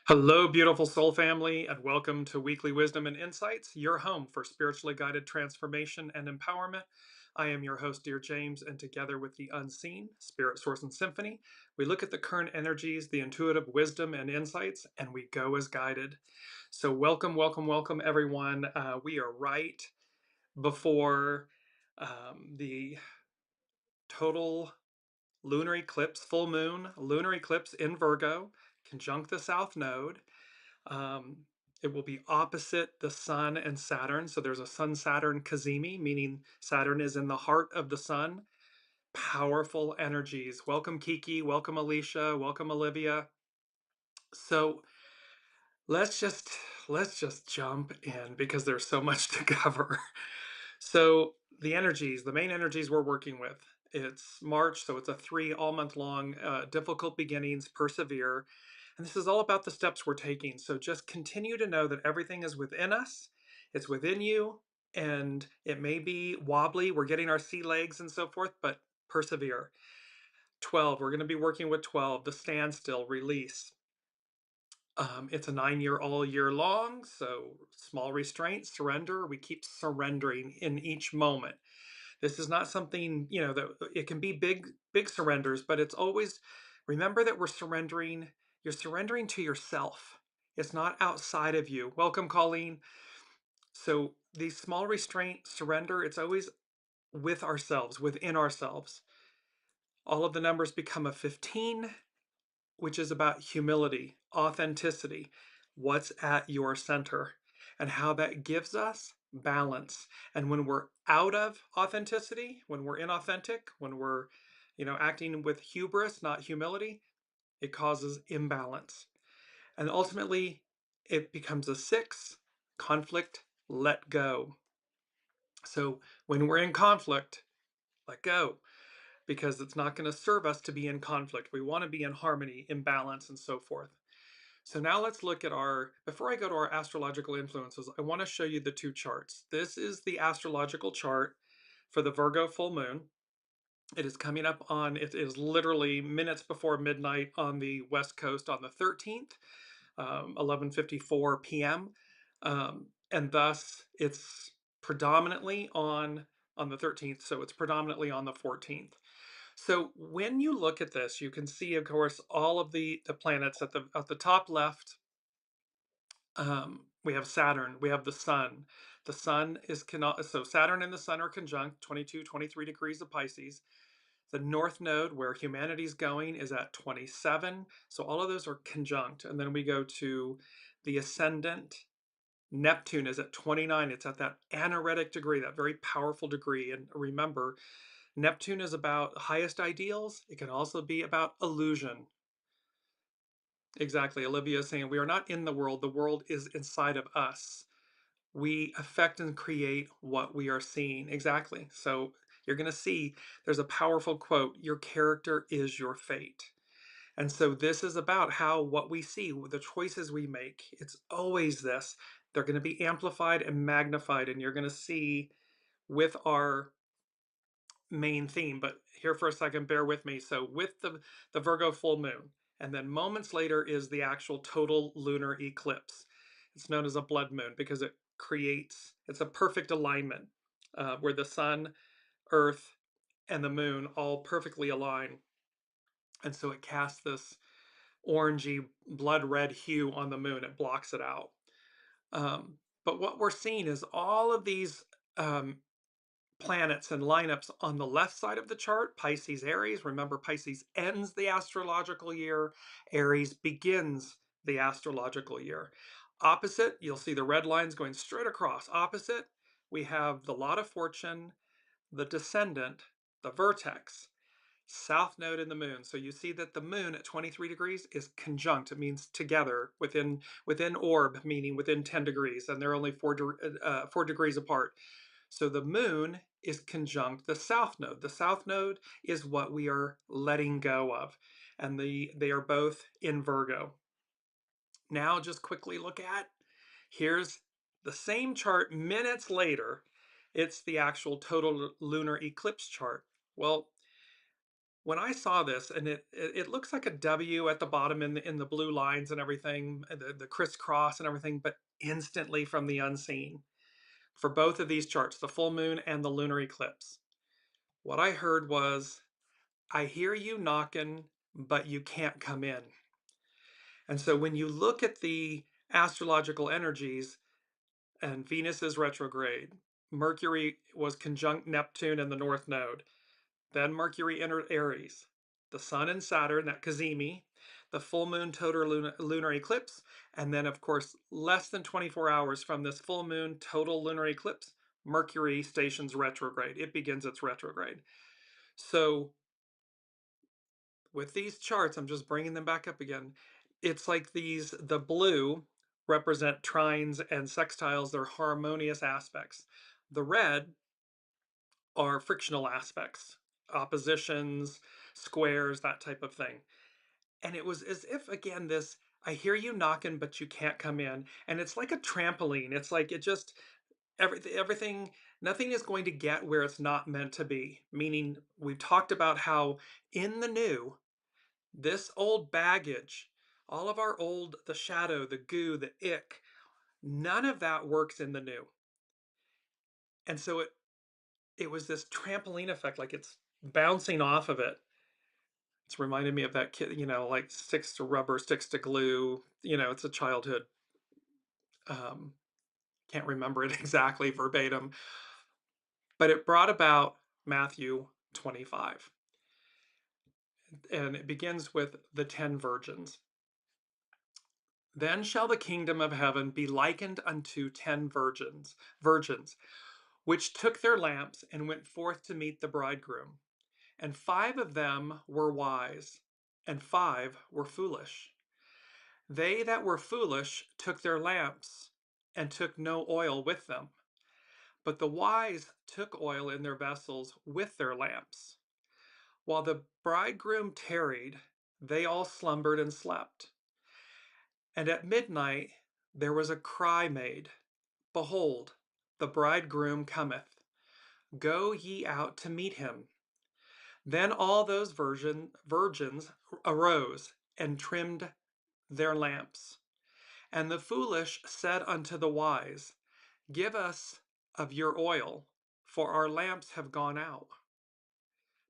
Hello, beautiful soul family, and welcome to Weekly Wisdom and Insights, your home for spiritually guided transformation and empowerment. I am your host, Dearjames, and together with the unseen, Spirit, Source, and Symphony, we look at the current energies, the intuitive wisdom and insights, and we go as guided. So, welcome, welcome, welcome, everyone. We are right before the total lunar eclipse, full moon, lunar eclipse in Virgo, conjunct the South Node. Um, it will be opposite the Sun and Saturn. So there's a Sun Saturn CAZIMI, meaning Saturn is in the heart of the Sun. Powerful energies. Welcome, Kiki. Welcome, Alicia. Welcome, Olivia. So let's just let's just jump in because there's so much to cover. So the energies, the main energies we're working with. It's March, so it's a three all month long. Difficult beginnings, persevere. And this is all about the steps we're taking. So just continue to know that everything is within us, it's within you, and it may be wobbly. We're getting our sea legs and so forth, but persevere. 12, we're going to be working with 12, the standstill, release. It's a 9 year, all year long. So small restraint, surrender. We keep surrendering in each moment. This is not something, that it can be big surrenders, but it's always remember that you're surrendering to yourself. It's not outside of you. Welcome, Colleen. So these small restraint surrender, it's always with ourselves, within ourselves. All of the numbers become a 15, which is about humility, authenticity, what's at your center, and how that gives us balance. And when we're out of authenticity, when we're inauthentic, when we're, acting with hubris, not humility, it causes imbalance. And ultimately, it becomes a 6, conflict, let go. So when we're in conflict, let go because it's not going to serve us to be in conflict. We want to be in harmony, in balance, and so forth. So now let's look at before I go to our astrological influences, I want to show you the two charts. This is the astrological chart for the Virgo full moon. It is coming up it is literally minutes before midnight on the West Coast on the 13th, 11:54 p.m. And thus it's predominantly on the 13th, so it's predominantly on the 14th. So when you look at this, you can see, of course, all of the planets at the top left. We have Saturn, we have the Sun. The Sun is so Saturn and the Sun are conjunct, 22, 23 degrees of Pisces. The North Node, where humanity's going, is at 27. So all of those are conjunct. And then we go to the ascendant. Neptune is at 29. It's at that anaretic degree, that very powerful degree. And remember, Neptune is about highest ideals. It can also be about illusion. Exactly. Olivia is saying we are not in the world is inside of us. We affect and create what we are seeing. Exactly. So you're going to see there's a powerful quote, your character is your fate. And so this is about how what we see, the choices we make, it's always this. They're going to be amplified and magnified, and you're going to see with our main theme. But here for a second, bear with me. So with the Virgo full moon, and then moments later is the actual total lunar eclipse. It's known as a blood moon because it's a perfect alignment where the sun, earth, and the moon all perfectly align. And so it casts this orangey blood red hue on the moon. It blocks it out. But what we're seeing is all of these um, planets and lineups on the left side of the chart, Pisces, Aries. Remember, Pisces ends the astrological year, Aries begins the astrological year. Opposite, you'll see the red lines going straight across. Opposite, we have the Lot of Fortune, the Descendant, the Vertex, South Node in the moon. So you see that the moon at 23 degrees is conjunct. It means together within orb, meaning within 10 degrees, and they're only 4 degrees apart. So the moon is conjunct the South Node. The South Node is what we are letting go of, and they are both in Virgo. Now just quickly look at, here's the same chart minutes later. It's the actual total lunar eclipse chart. Well, when I saw this, and it looks like a W at the bottom in the blue lines and everything, the crisscross and everything, but instantly from the unseen for both of these charts, the full moon and the lunar eclipse, what I heard was, "I hear you knocking, but you can't come in." And so when you look at the astrological energies, and Venus is retrograde, Mercury was conjunct Neptune in the North Node. Then Mercury entered Aries. The Sun and Saturn at CAZIMI, the full moon total lunar eclipse, and then, of course, less than 24 hours from this full moon total lunar eclipse, Mercury stations retrograde. It begins its retrograde. So with these charts, I'm just bringing them back up again. It's like the blue represent trines and sextiles, they're harmonious aspects. The red are frictional aspects, oppositions, squares, that type of thing. And it was as if, again, this, I hear you knocking, but you can't come in. And it's like a trampoline. It's like it just, everything, nothing is going to get where it's not meant to be. Meaning, we've talked about how in the new, this old baggage, all of our old, the shadow, the goo, the ick, none of that works in the new. And so it was this trampoline effect, like it's bouncing off of it. It's reminded me of that kid, like sticks to rubber, sticks to glue. It's a childhood. Um, can't remember it exactly verbatim, but it brought about Matthew 25. And it begins with the 10 virgins. Then shall the kingdom of heaven be likened unto 10 virgins, which took their lamps and went forth to meet the bridegroom. And 5 of them were wise, and 5 were foolish. They that were foolish took their lamps, and took no oil with them. But the wise took oil in their vessels with their lamps. While the bridegroom tarried, they all slumbered and slept. And at midnight there was a cry made, Behold, the bridegroom cometh. Go ye out to meet him. Then all those virgins arose and trimmed their lamps. And the foolish said unto the wise, Give us of your oil, for our lamps have gone out.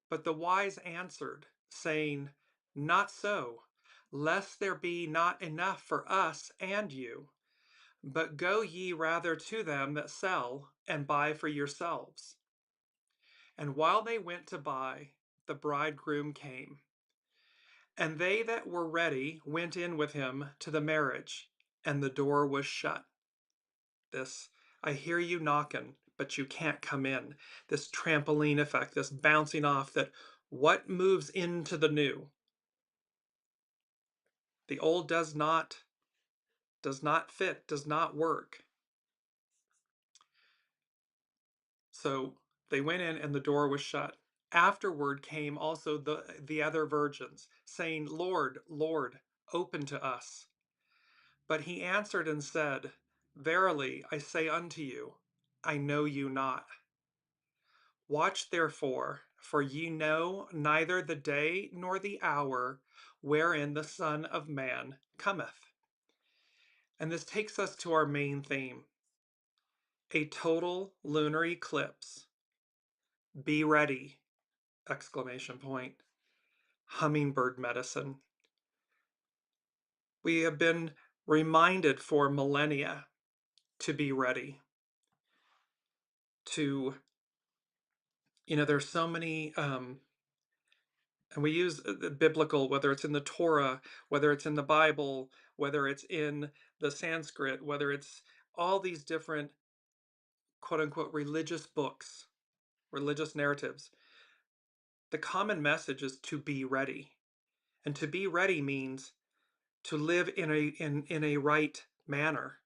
But the wise answered, saying, Not so, lest there be not enough for us and you. But go ye rather to them that sell, and buy for yourselves. And while they went to buy, the bridegroom came. And they that were ready went in with him to the marriage, and the door was shut. This, I hear you knocking, but you can't come in. This trampoline effect, this bouncing off, that what moves into the new? The old does not fit, does not work. So they went in and the door was shut. Afterward came also the other virgins, saying, Lord, Lord, open to us. But he answered and said, Verily I say unto you, I know you not. Watch therefore, for ye know neither the day nor the hour wherein the Son of Man cometh. And this takes us to our main theme, a total lunar eclipse. Be ready! Exclamation point. Hummingbird medicine. We have been reminded for millennia to be ready. There's so many, and we use the biblical, whether it's in the Torah, whether it's in the Bible, whether it's in the Sanskrit, whether it's all these different quote unquote religious books, religious narratives. The common message is to be ready. And to be ready means to live in a right manner.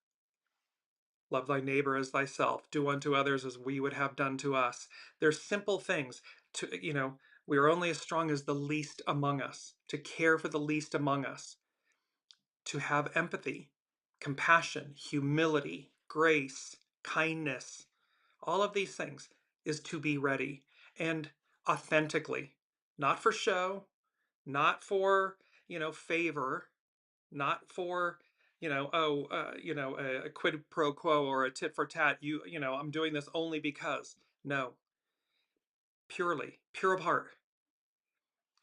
Love thy neighbor as thyself. Do unto others as we would have done to us. There's simple things. We are only as strong as the least among us. To care for the least among us. To have empathy, compassion, humility, grace, kindness. All of these things is to be ready and authentically. not for show, not for, favor, not for, a quid pro quo or a tit for tat. I'm doing this only because. No, purely, pure of heart.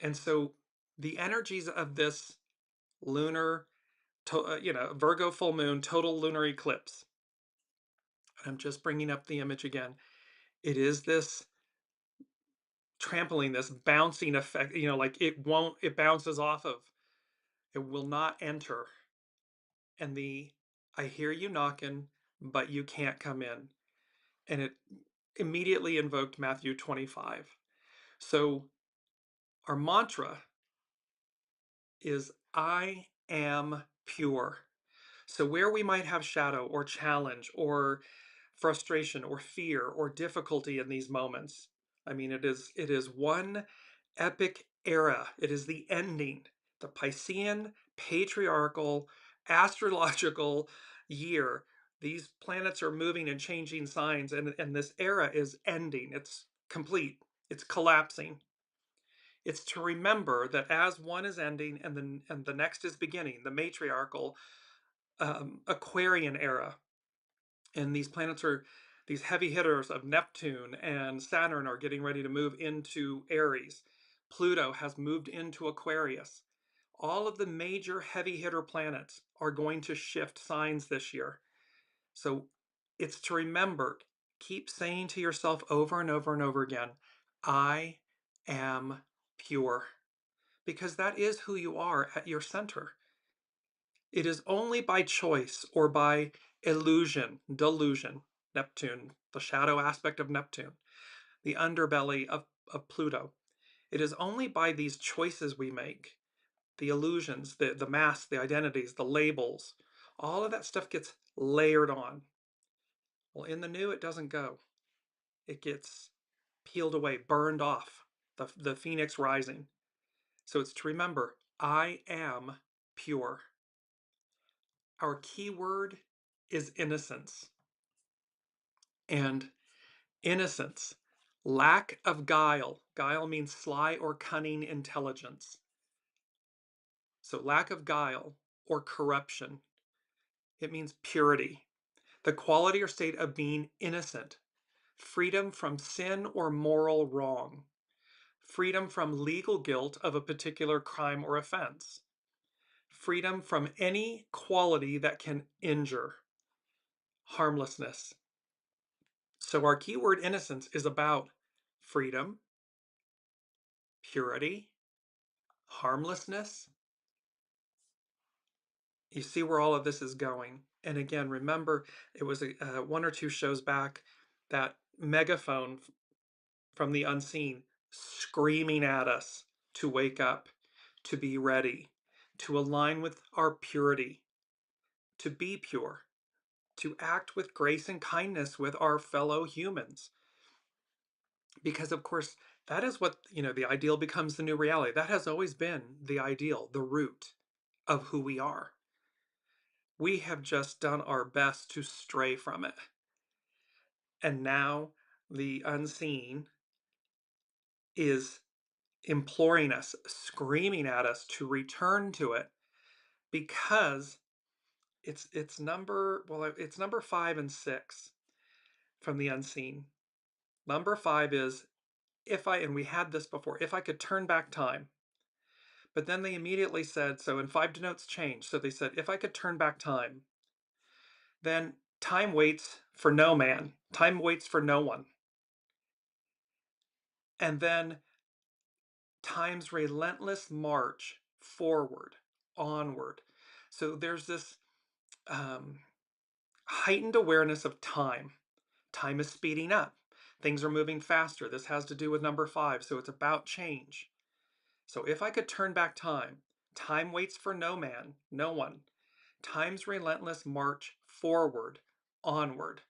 And so the energies of this lunar, Virgo full moon, total lunar eclipse. I'm just bringing up the image again. It is this trampoline, this bouncing effect, like it bounces off of, it will not enter. And I hear you knocking, but you can't come in. And it immediately invoked Matthew 25. So our mantra is I am pure. So where we might have shadow or challenge or frustration or fear or difficulty in these moments, I mean, it is one epic era. It is the ending, the Piscean, patriarchal, astrological year. These planets are moving and changing signs, and this era is ending. It's complete. It's collapsing. It's to remember that as one is ending and the next is beginning, the matriarchal Aquarian era, and these heavy hitters of Neptune and Saturn are getting ready to move into Aries. Pluto has moved into Aquarius. All of the major heavy hitter planets are going to shift signs this year. So it's to remember, keep saying to yourself over and over and over again, I am pure. Because that is who you are at your center. It is only by choice or by illusion, delusion, Neptune, the shadow aspect of Neptune, the underbelly of Pluto. It is only by these choices we make, the illusions, the masks, the identities, the labels, all of that stuff gets layered on. Well, in the new, it doesn't go. It gets peeled away, burned off, the phoenix rising. So it's to remember, I am pure. Our key word is innocence. And innocence, lack of guile. Guile means sly or cunning intelligence. So lack of guile or corruption. It means purity, the quality or state of being innocent, freedom from sin or moral wrong, freedom from legal guilt of a particular crime or offense, freedom from any quality that can injure, harmlessness. So our keyword innocence is about freedom, purity, harmlessness. You see where all of this is going. And again, remember, it was one or two shows back, that megaphone from the unseen screaming at us to wake up, to be ready, to align with our purity, to be pure, to act with grace and kindness with our fellow humans. Because, of course, that is what, the ideal becomes the new reality. That has always been the ideal, the root of who we are. We have just done our best to stray from it. And now the unseen is imploring us, screaming at us to return to it, because it's number 5 and 6 from the unseen. Number 5 is, and we had this before, if I could turn back time. But then they immediately said, so, and 5 denotes change. So they said, if I could turn back time, then time waits for no man. Time waits for no one. And then time's relentless march forward, onward. So there's this heightened awareness of time. Time is speeding up. Things are moving faster. This has to do with number 5. So it's about change. So if I could turn back time, time waits for no man, no one. Time's relentless march forward, onward.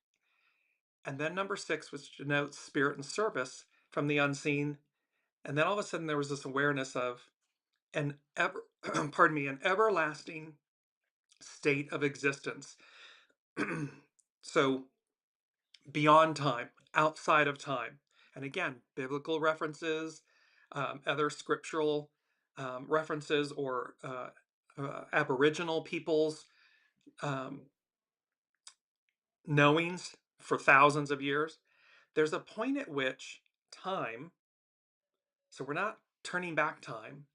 And then number 6, which denotes spirit and service from the unseen. And then all of a sudden there was this awareness of an an everlasting state of existence. So beyond time, outside of time. And again, biblical references, other scriptural references or Aboriginal people's um, knowings for thousands of years. There's a point at which time, so we're not turning back time,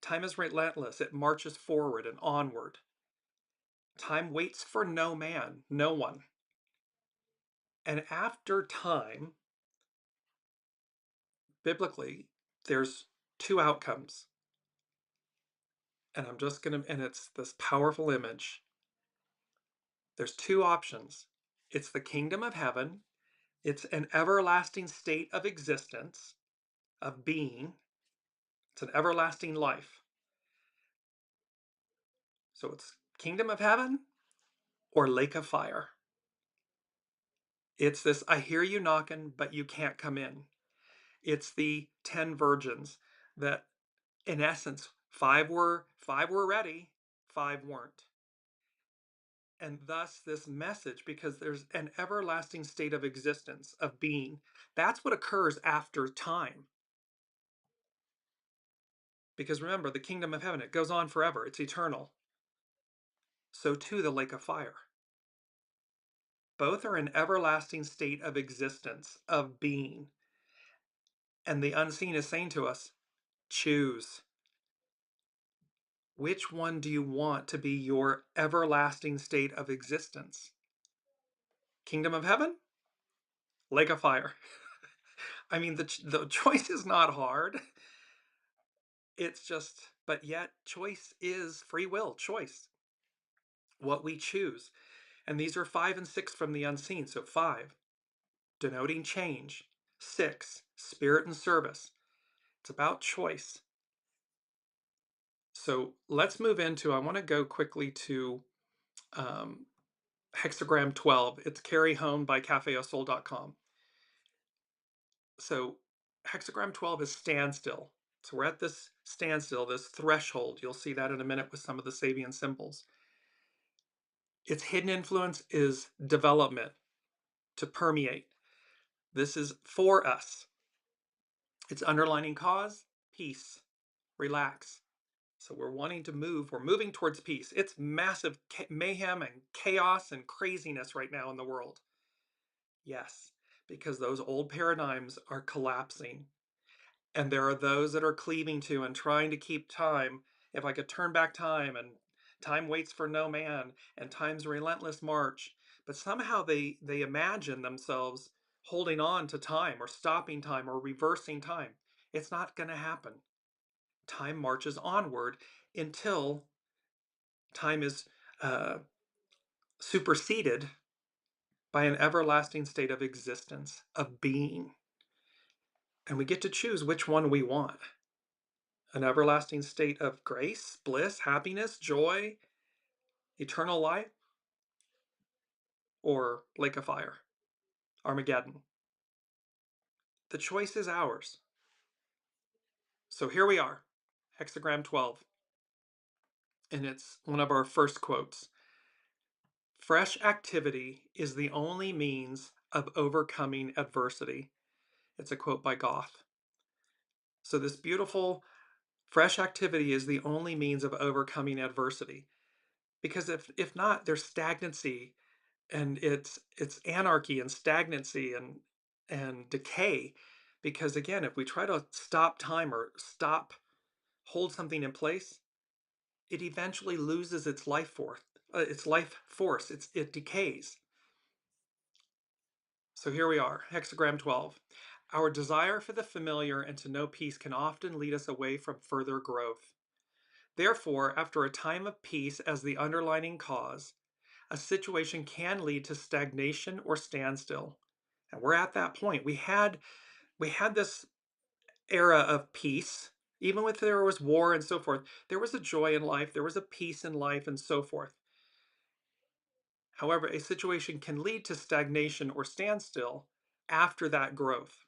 time is relentless. It marches forward and onward. Time waits for no man, no one. And after time, biblically, there's two outcomes. And I'm just going to, and it's this powerful image. There's two options. It's the kingdom of heaven. It's an everlasting state of existence, of being. It's an everlasting life. So it's kingdom of heaven or lake of fire. It's this, I hear you knocking, but you can't come in. It's the 10 virgins that, in essence, five were ready, five weren't. And thus this message, because there's an everlasting state of existence, of being. That's what occurs after time. Because remember, the kingdom of heaven, it goes on forever. It's eternal. So too the lake of fire. Both are an everlasting state of existence, of being. And the unseen is saying to us, choose. Which one do you want to be your everlasting state of existence? Kingdom of heaven? Lake of fire. I mean, the choice is not hard. It's just, but yet choice is free will, choice. What we choose. And these are 5 and 6 from the unseen. So 5, denoting change. 6, spirit and service. It's about choice. So let's move into, I want to go quickly to hexagram 12. It's Carry Home by cafeausoul.com. So hexagram 12 is standstill. So we're at this standstill, this threshold. You'll see that in a minute with some of the Sabian symbols. Its hidden influence is development, to permeate. This is for us. Its underlining cause, peace, relax. So we're wanting to move, we're moving towards peace. It's massive mayhem and chaos and craziness right now in the world. Yes, because those old paradigms are collapsing. And there are those that are cleaving to and trying to keep time. If I could turn back time, and time waits for no man, and time's relentless march. But somehow they imagine themselves holding on to time or stopping time or reversing time. It's not going to happen. Time marches onward until time is superseded by an everlasting state of existence, of being. And we get to choose which one we want. An everlasting state of grace, bliss, happiness, joy, eternal life, or lake of fire, Armageddon. The choice is ours. So here we are, hexagram 12. And it's one of our first quotes. Fresh activity is the only means of overcoming adversity. It's a quote by Goethe. So this beautiful, fresh activity is the only means of overcoming adversity. Because if not, there's stagnancy, and it's anarchy and stagnancy and decay. Because again, if we try to stop time or hold something in place, it eventually loses its life force. It decays. So here we are, hexagram 12. Our desire for the familiar and to know peace can often lead us away from further growth. Therefore, after a time of peace as the underlying cause, a situation can lead to stagnation or standstill. And we're at that point. We had this era of peace, even if there was war and so forth. There was a joy in life, there was a peace in life, and so forth. However, a situation can lead to stagnation or standstill after that growth.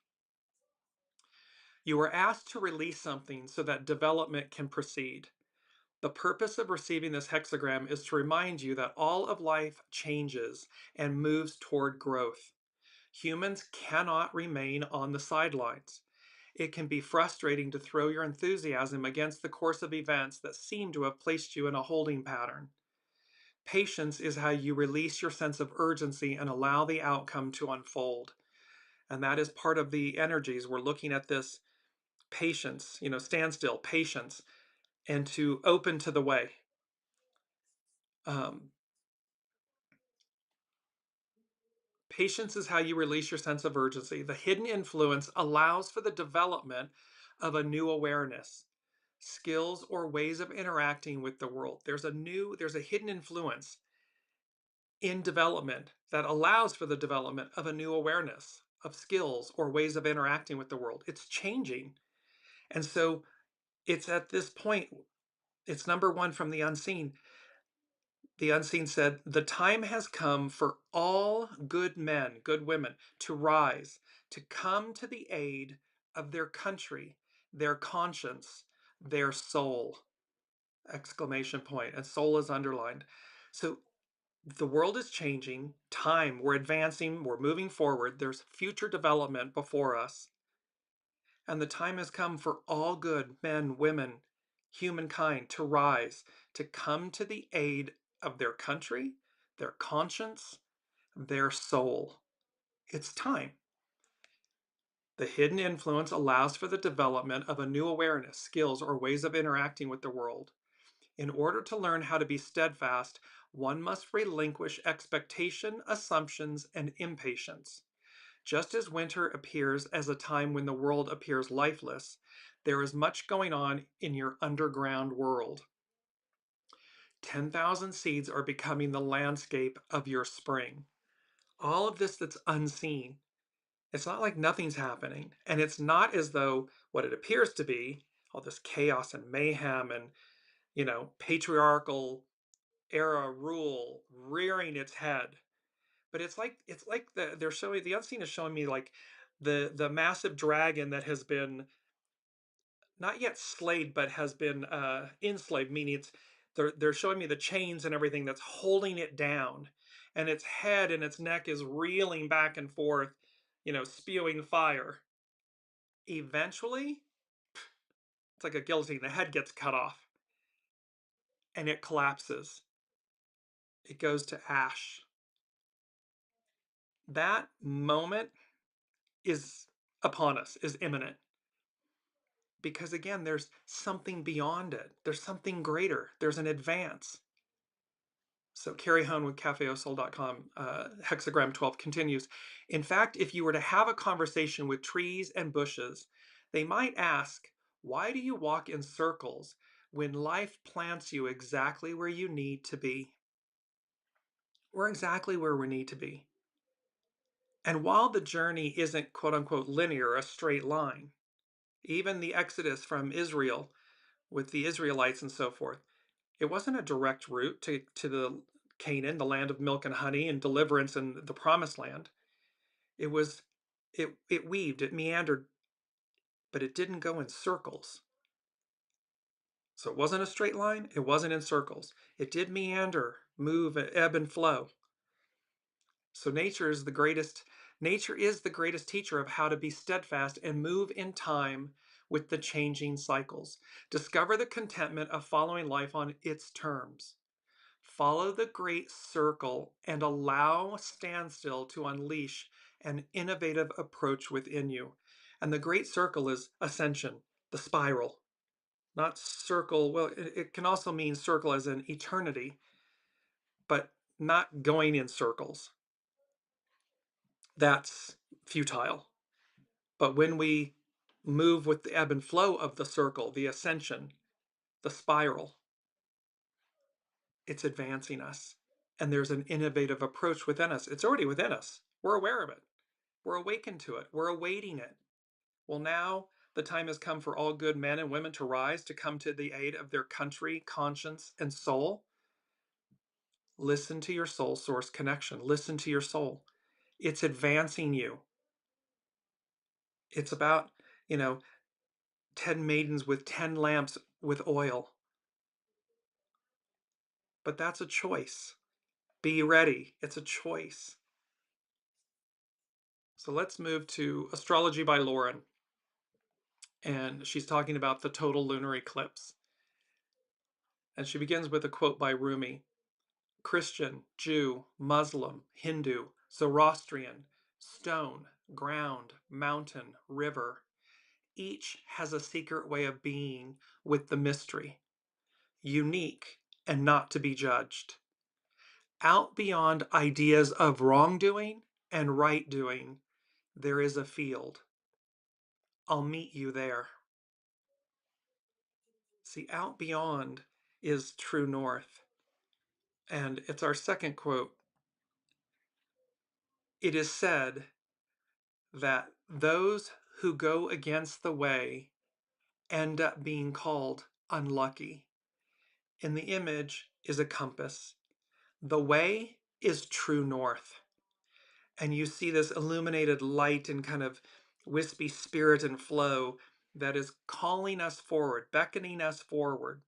You are asked to release something so that development can proceed. The purpose of receiving this hexagram is to remind you that all of life changes and moves toward growth. Humans cannot remain on the sidelines. It can be frustrating to throw your enthusiasm against the course of events that seem to have placed you in a holding pattern. Patience is how you release your sense of urgency and allow the outcome to unfold. And that is part of the energies. We're looking at this patience, stand still, patience, and to open to the way. Um, Patience is how you release your sense of urgency. The hidden influence allows for the development of a new awareness, skills, or ways of interacting with the world. There's a hidden influence in development that allows for the development of a new awareness, of skills, or ways of interacting with the world. It's changing. And so it's at this point, it's number one from the unseen. The unseen said, "The time has come for all good men, good women, to rise, to come to the aid of their country, their conscience, their soul." Exclamation point. And soul is underlined. So the world is changing. We're advancing, we're moving forward. There's future development before us. And the time has come for all good men, women, humankind to rise, to come to the aid of their country, their conscience, their soul. It's time. The hidden influence allows for the development of a new awareness, skills, or ways of interacting with the world. In order to learn how to be steadfast, one must relinquish expectation, assumptions, and impatience. Just as winter appears as a time when the world appears lifeless, there is much going on in your underground world. 10,000 seeds are becoming the landscape of your spring. All of this that's unseen. It's not like nothing's happening. And it's not as though what it appears to be, all this chaos and mayhem and, patriarchal era rule rearing its head. But it's like the unseen is showing me like the massive dragon that has been not yet slayed but has been enslaved, meaning they're showing me the chains and everything that's holding it down, and its head and its neck is reeling back and forth, spewing fire. Eventually, it's like a guillotine. The head gets cut off and it collapses. It goes to ash. That moment is upon us, is imminent. Because again, there's something beyond it. There's something greater. There's an advance. So Carrie Hone with cafeosol.com, hexagram 12 continues. In fact, if you were to have a conversation with trees and bushes, they might ask, why do you walk in circles when life plants you exactly where you need to be? We're exactly where we need to be. And while the journey isn't quote unquote linear, a straight line, even the exodus from Israel with the Israelites and so forth, it wasn't a direct route to the Canaan, the land of milk and honey and deliverance and the promised land. It weaved, it meandered, but it didn't go in circles. So it wasn't a straight line, it wasn't in circles. It did meander, move, ebb and flow. So nature is the greatest teacher of how to be steadfast and move in time with the changing cycles. Discover the contentment of following life on its terms. Follow the great circle and allow standstill to unleash an innovative approach within you. And the great circle is ascension, the spiral, not circle. Well, it can also mean circle as in eternity, but not going in circles. That's futile. But when we move with the ebb and flow of the circle, the ascension, the spiral, it's advancing us. And there's an innovative approach within us. It's already within us. We're aware of it. We're awakened to it. We're awaiting it. Well, now the time has come for all good men and women to rise, to come to the aid of their country, conscience, and soul. Listen to your soul source connection. Listen to your soul. It's advancing you. It's about, 10 maidens with 10 lamps with oil. But that's a choice. Be ready. It's a choice. So let's move to Astrology by Lauren. And she's talking about the total lunar eclipse. And she begins with a quote by Rumi: Christian, Jew, Muslim, Hindu, Zoroastrian, stone, ground, mountain, river, each has a secret way of being with the mystery, unique and not to be judged. Out beyond ideas of wrongdoing and right doing, there is a field. I'll meet you there. See, out beyond is true north. And it's our second quote. It is said that those who go against the way end up being called unlucky. In the image is a compass. The way is true north. And you see this illuminated light and kind of wispy spirit and flow that is calling us forward, beckoning us forward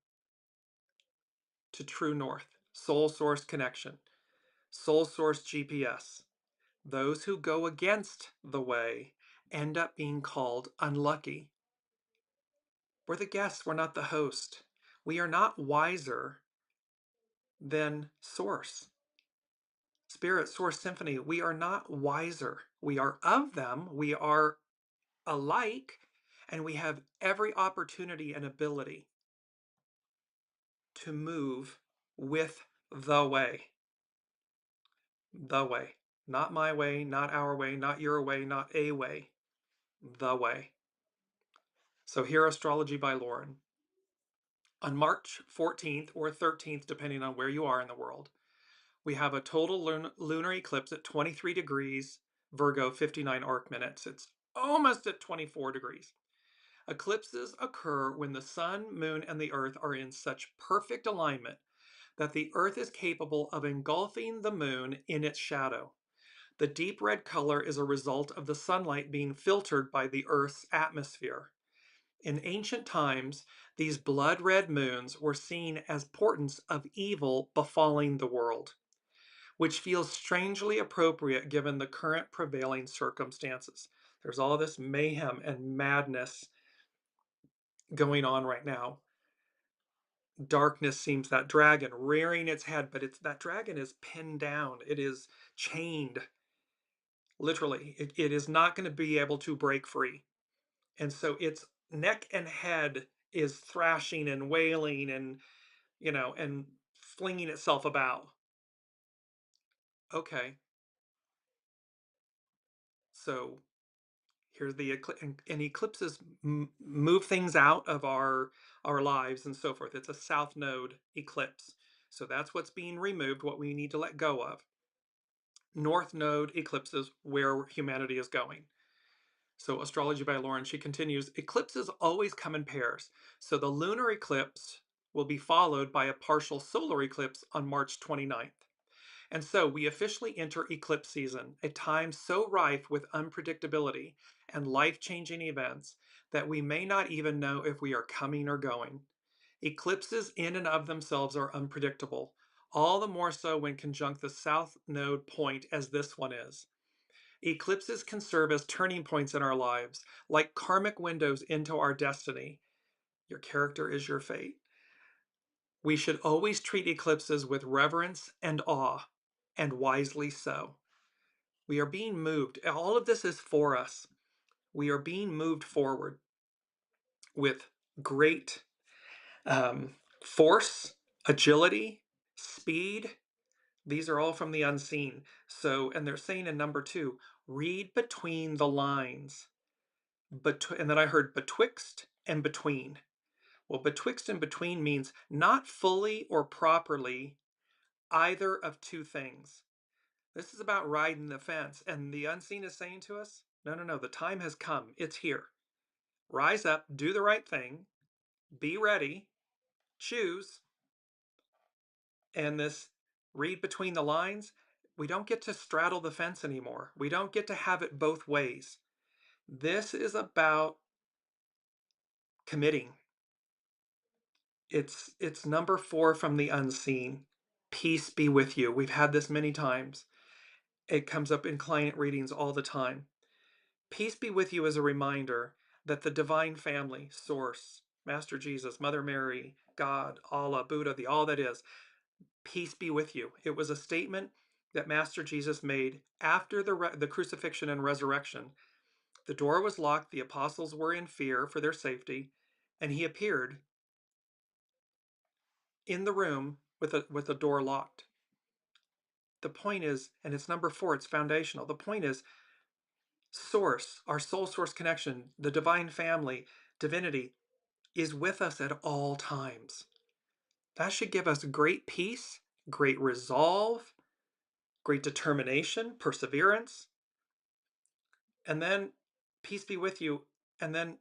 to true north, soul source connection, soul source GPS. Those who go against the way end up being called unlucky. We're the guests, we're not the host. We are not wiser than Source. Spirit, Source, Symphony, we are not wiser. We are of them, we are alike, and we have every opportunity and ability to move with the way. The way. Not my way, not our way, not your way, not a way. The way. So here, Astrology by Lauren. On March 14th or 13th, depending on where you are in the world, we have a total lunar eclipse at 23 degrees, Virgo, 59 arc minutes. It's almost at 24 degrees. Eclipses occur when the sun, moon, and the earth are in such perfect alignment that the earth is capable of engulfing the moon in its shadow. The deep red color is a result of the sunlight being filtered by the earth's atmosphere. In ancient times, these blood red moons were seen as portents of evil befalling the world, which feels strangely appropriate given the current prevailing circumstances. There's all this mayhem and madness going on right now. Darkness seems that dragon rearing its head, but that dragon is pinned down. It is chained. Literally, it is not going to be able to break free. And so its neck and head is thrashing and wailing and, and flinging itself about. Okay. So here's the eclipse, and eclipses move things out of our lives and so forth. It's a south node eclipse. So that's what's being removed, what we need to let go of. North node eclipses where humanity is going. So Astrology by Lauren, she continues, eclipses always come in pairs. So the lunar eclipse will be followed by a partial solar eclipse on March 29th. And so we officially enter eclipse season, a time so rife with unpredictability and life-changing events that we may not even know if we are coming or going. Eclipses in and of themselves are unpredictable, all the more so when conjunct the south node point as this one is. Eclipses can serve as turning points in our lives, like karmic windows into our destiny. Your character is your fate. We should always treat eclipses with reverence and awe, and wisely so. We are being moved. All of this is for us. We are being moved forward with great force, agility, speed. These are all from the unseen. So, and they're saying in number 2, read between the lines. And then I heard betwixt and between. Well, betwixt and between means not fully or properly either of two things. This is about riding the fence. And the unseen is saying to us, no, no, no, the time has come. It's here. Rise up, do the right thing, be ready, choose. And this read between the lines, we don't get to straddle the fence anymore. We don't get to have it both ways. This is about committing. It's number 4 from the unseen. Peace be with you. We've had this many times. It comes up in client readings all the time. Peace be with you is a reminder that the divine family, Source, Master Jesus, Mother Mary, God, Allah, Buddha, the all that is, peace be with you. It was a statement that Master Jesus made after the crucifixion and resurrection. The door was locked, the apostles were in fear for their safety, and he appeared in the room with a door locked. The point is, and it's number 4, it's foundational. The point is, Source, our soul source connection, the divine family, divinity, is with us at all times. That should give us great peace, great resolve, great determination, perseverance. And then, peace be with you. And then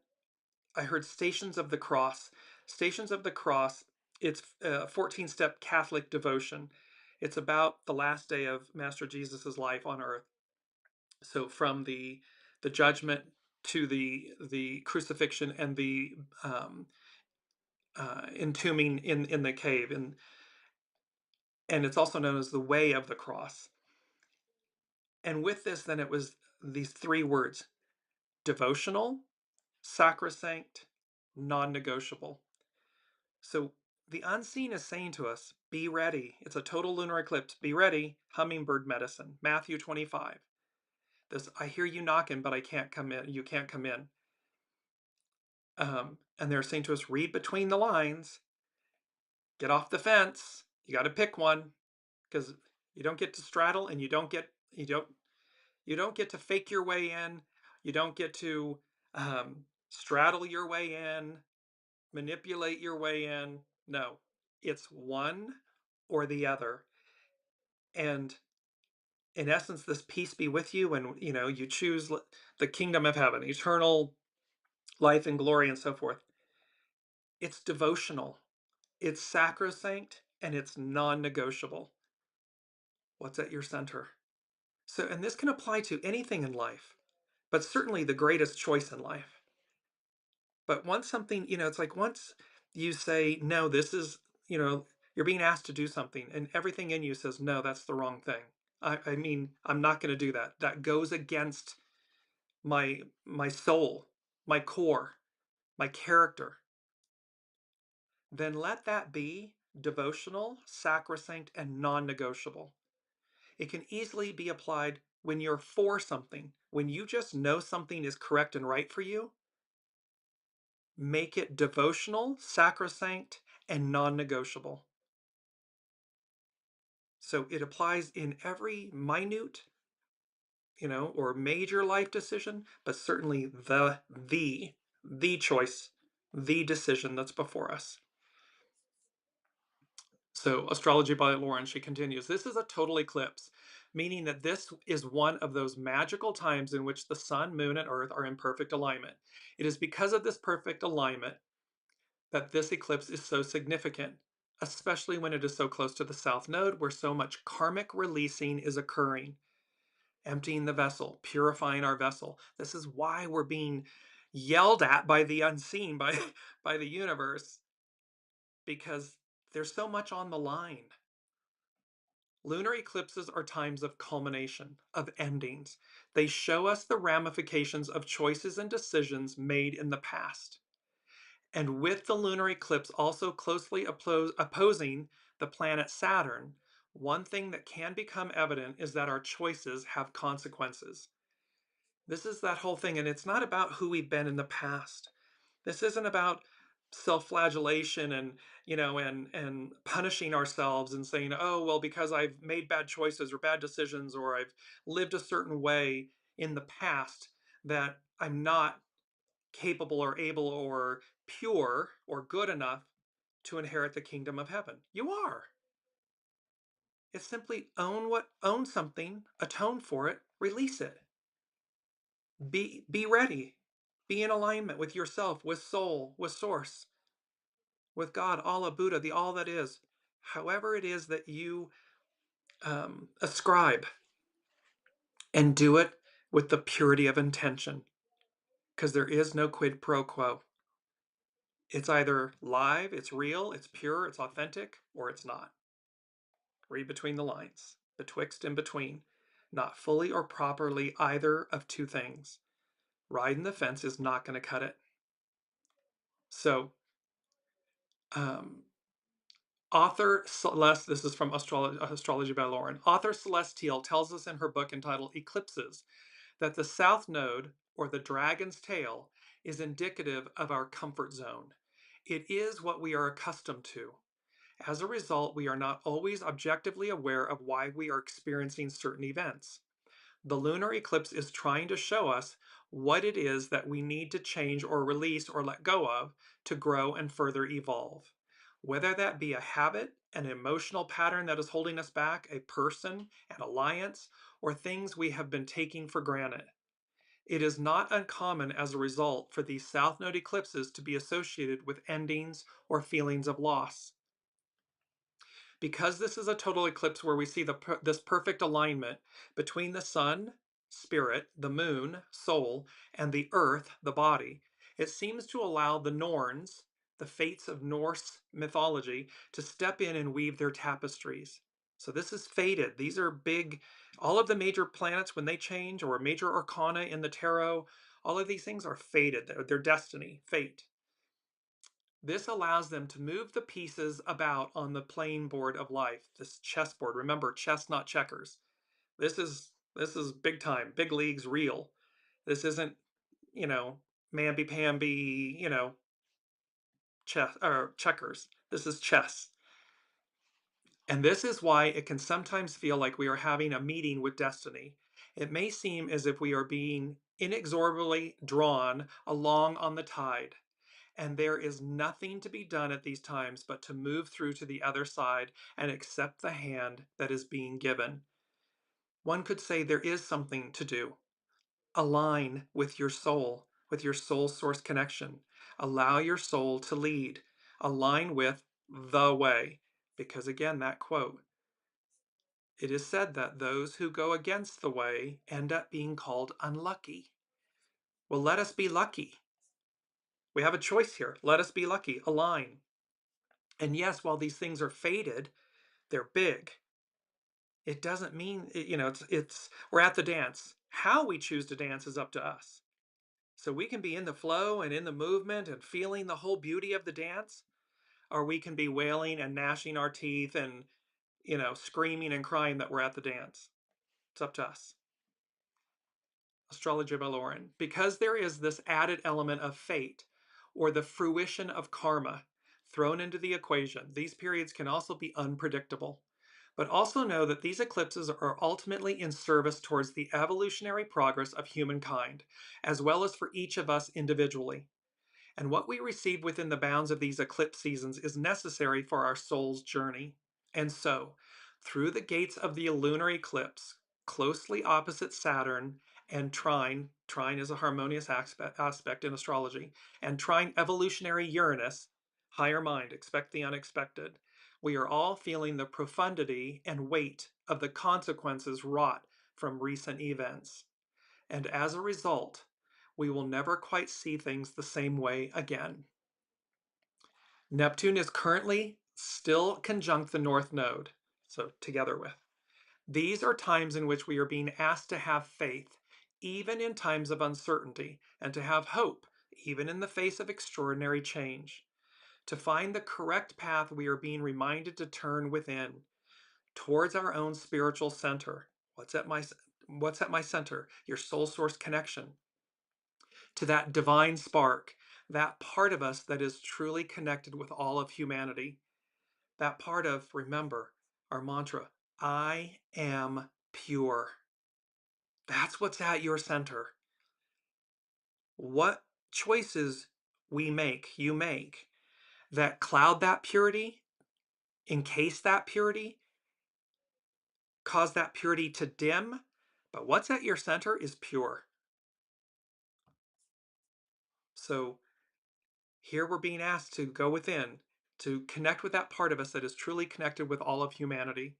I heard Stations of the Cross. Stations of the Cross, it's a 14-step Catholic devotion. It's about the last day of Master Jesus's life on earth. So from the judgment to the crucifixion and the entombing in the cave, and it's also known as the Way of the Cross. And with this, then it was these 3 words: devotional, sacrosanct, non-negotiable. So the unseen is saying to us, be ready. It's a total lunar eclipse. Be ready. Hummingbird medicine. Matthew 25. This, I hear you knocking, but I can't come in. You can't come in. And they're saying to us, read between the lines. Get off the fence. You got to pick one, because you don't get to straddle, and you don't get to fake your way in. You don't get to straddle your way in, manipulate your way in. No, it's one or the other. And in essence, this peace be with you, and you choose the kingdom of heaven, eternal life and glory, and so forth. It's devotional, it's sacrosanct, and it's non-negotiable. What's at your center? So, and this can apply to anything in life, but certainly the greatest choice in life. But once something, it's like once you say, no, this is, you're being asked to do something, and everything in you says, no, that's the wrong thing. I mean, I'm not going to do that. That goes against my soul, my core, my character. Then let that be devotional, sacrosanct, and non-negotiable. It can easily be applied when you're for something. When you just know something is correct and right for you, make it devotional, sacrosanct, and non-negotiable. So it applies in every minute, or major life decision, but certainly the choice, the decision that's before us. So Astrology by Lauren, she continues, this is a total eclipse, meaning that this is one of those magical times in which the sun, moon, and earth are in perfect alignment. It is because of this perfect alignment that this eclipse is so significant, especially when it is so close to the south node, where so much karmic releasing is occurring, emptying the vessel, purifying our vessel. This is why we're being yelled at by the unseen, by the universe, because there's so much on the line. Lunar eclipses are times of culmination, of endings. They show us the ramifications of choices and decisions made in the past. And with the lunar eclipse also closely opposing the planet Saturn, one thing that can become evident is that our choices have consequences. This is that whole thing, and it's not about who we've been in the past. This isn't about self-flagellation and and punishing ourselves and saying, oh well, because I've made bad choices or bad decisions, or I've lived a certain way in the past, that I'm not capable or able or pure or good enough to inherit the kingdom of heaven. You are. It's simply own something, atone for it, release it. Be ready. Be in alignment with yourself, with soul, with source, with God, Allah, Buddha, the all that is. However it is that you ascribe, and do it with the purity of intention, because there is no quid pro quo. It's either live, it's real, it's pure, it's authentic, or it's not. Read between the lines, betwixt and between, not fully or properly either of two things. Riding the fence is not going to cut it. So, um, author Celeste, this is from Astrology by Lauren. Author Celeste Teal tells us in her book entitled Eclipses that the south node, or the dragon's tail, is indicative of our comfort zone. It is what we are accustomed to. As a result, we are not always objectively aware of why we are experiencing certain events. The lunar eclipse is trying to show us what it is that we need to change or release or let go of to grow and further evolve. Whether that be a habit, an emotional pattern that is holding us back, a person, an alliance, or things we have been taking for granted. It is not uncommon as a result for these south node eclipses to be associated with endings or feelings of loss. Because this is a total eclipse where we see this perfect alignment between the sun, spirit, the moon, soul, and the earth, the body, it seems to allow the Norns, the fates of Norse mythology, to step in and weave their tapestries. So this is fated. These are big, all of the major planets when they change, or major arcana in the tarot, all of these things are fated. They're destiny, fate. This allows them to move the pieces about on the playing board of life, this chessboard. Remember, chess, not checkers. This is big time, big leagues, real. This isn't, you know, mamby-pamby, chess or checkers. This is chess. And this is why it can sometimes feel like we are having a meeting with destiny. It may seem as if we are being inexorably drawn along on the tide. And there is nothing to be done at these times but to move through to the other side and accept the hand that is being given. One could say there is something to do. Align with your soul source connection. Allow your soul to lead. Align with the way. Because again, that quote, it is said that those who go against the way end up being called unlucky. Well, let us be lucky. We have a choice here. Let us be lucky. Align. And yes, while these things are fated, they're big. It doesn't mean, it's we're at the dance. How we choose to dance is up to us. So we can be in the flow and in the movement and feeling the whole beauty of the dance, or we can be wailing and gnashing our teeth and, screaming and crying that we're at the dance. It's up to us. Astrology by Lauren. Because there is this added element of fate, or the fruition of karma, thrown into the equation, these periods can also be unpredictable. But also know that these eclipses are ultimately in service towards the evolutionary progress of humankind, as well as for each of us individually. And what we receive within the bounds of these eclipse seasons is necessary for our soul's journey. And so, through the gates of the lunar eclipse, closely opposite Saturn and trine is a harmonious aspect in astrology, and trine evolutionary Uranus, higher mind, expect the unexpected, we are all feeling the profundity and weight of the consequences wrought from recent events. And as a result, we will never quite see things the same way again. Neptune is currently still conjunct the North Node, so together with. These are times in which we are being asked to have faith, even in times of uncertainty, and to have hope, even in the face of extraordinary change. To find the correct path, we are being reminded to turn within, towards our own spiritual center. What's at my center? Your soul source connection. To that divine spark, that part of us that is truly connected with all of humanity. That part of, remember, our mantra, I am pure. That's what's at your center. What choices you make, that cloud that purity, encase that purity, cause that purity to dim, but what's at your center is pure. So here we're being asked to go within, to connect with that part of us that is truly connected with all of humanity.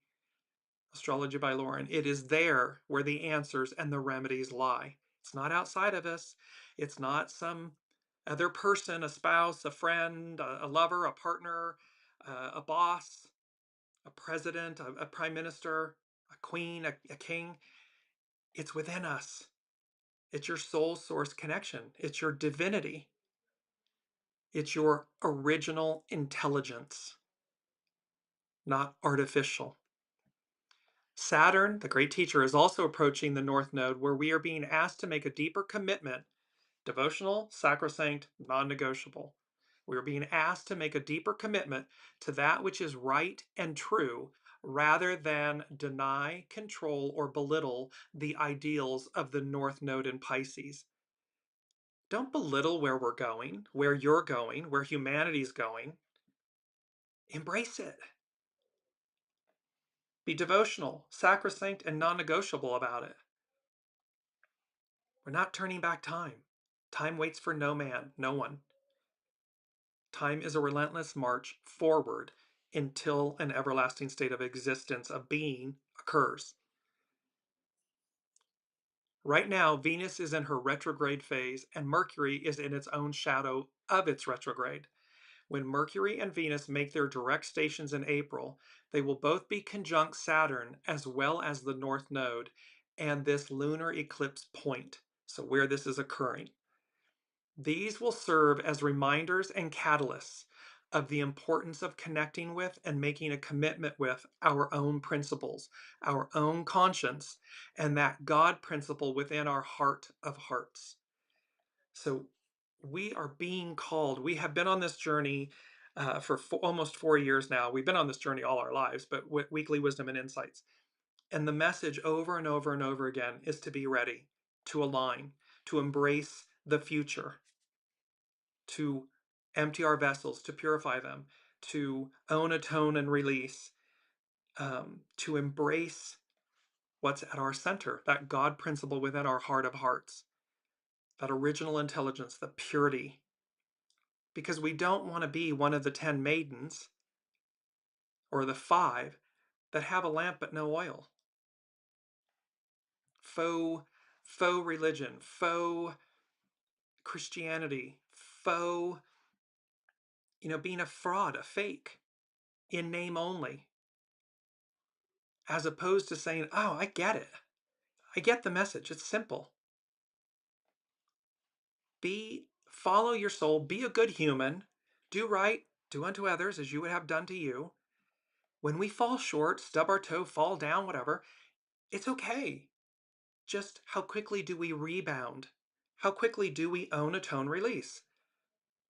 Astrology by Lauren. It is there where the answers and the remedies lie. It's not outside of us. It's not some other person, a spouse, a friend, a lover, a partner, a boss, a president, a prime minister, a queen, a king. It's within us. It's your soul source connection. It's your divinity. It's your original intelligence, not artificial. Saturn, the great teacher, is also approaching the North Node, where we are being asked to make a deeper commitment, devotional, sacrosanct, non-negotiable. We are being asked to make a deeper commitment to that which is right and true, rather than deny, control, or belittle the ideals of the North Node in Pisces. Don't belittle where we're going, where you're going, where humanity's going. Embrace it. Be devotional, sacrosanct, and non-negotiable about it. We're not turning back time. Time waits for no man, no one. Time is a relentless march forward until an everlasting state of existence, of being, occurs. Right now, Venus is in her retrograde phase, and Mercury is in its own shadow of its retrograde. When Mercury and Venus make their direct stations in April, they will both be conjunct Saturn as well as the North Node and this lunar eclipse point, so where this is occurring. These will serve as reminders and catalysts of the importance of connecting with and making a commitment with our own principles, our own conscience, and that God principle within our heart of hearts. So we are being called. We have been on this journey for almost 4 years now. We've been on this journey all our lives, but with Weekly Wisdom and Insights. And the message over and over and over again is to be ready, to align, to embrace the future, to empty our vessels, to purify them, to own, atone, and release, to embrace what's at our center, that God principle within our heart of hearts, that original intelligence, the purity. Because we don't want to be one of the 10 maidens or the 5 that have a lamp but no oil. Faux religion, faux Christianity, faux, being a fraud, a fake, in name only, as opposed to saying, oh, I get it. I get the message. It's simple. Follow your soul, be a good human, do right, do unto others as you would have done to you. When we fall short, stub our toe, fall down, whatever, it's okay. Just how quickly do we rebound? How quickly do we own, atone, release?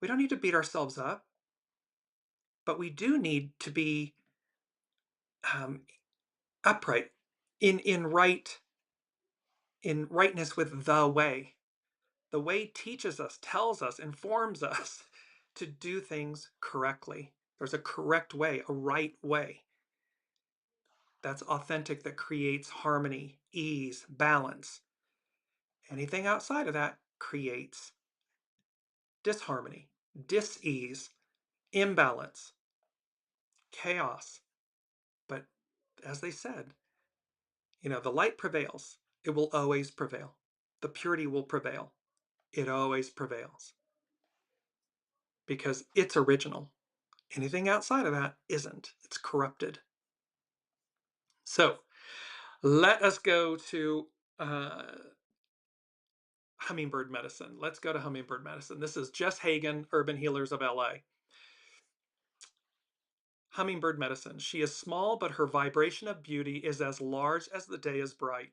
We don't need to beat ourselves up, but we do need to be upright, in rightness with the way. The way teaches us, tells us, informs us to do things correctly. There's a correct way, a right way. That's authentic, that creates harmony, ease, balance. Anything outside of that creates disharmony, dis-ease, imbalance, chaos. But as they said, the light prevails. It will always prevail. The purity will prevail. It always prevails. Because it's original. Anything outside of that isn't. It's corrupted. So let us go to hummingbird medicine. Let's go to hummingbird medicine. This is Jess Hagen, Urban Healers of LA. Hummingbird medicine. She is small, but her vibration of beauty is as large as the day is bright.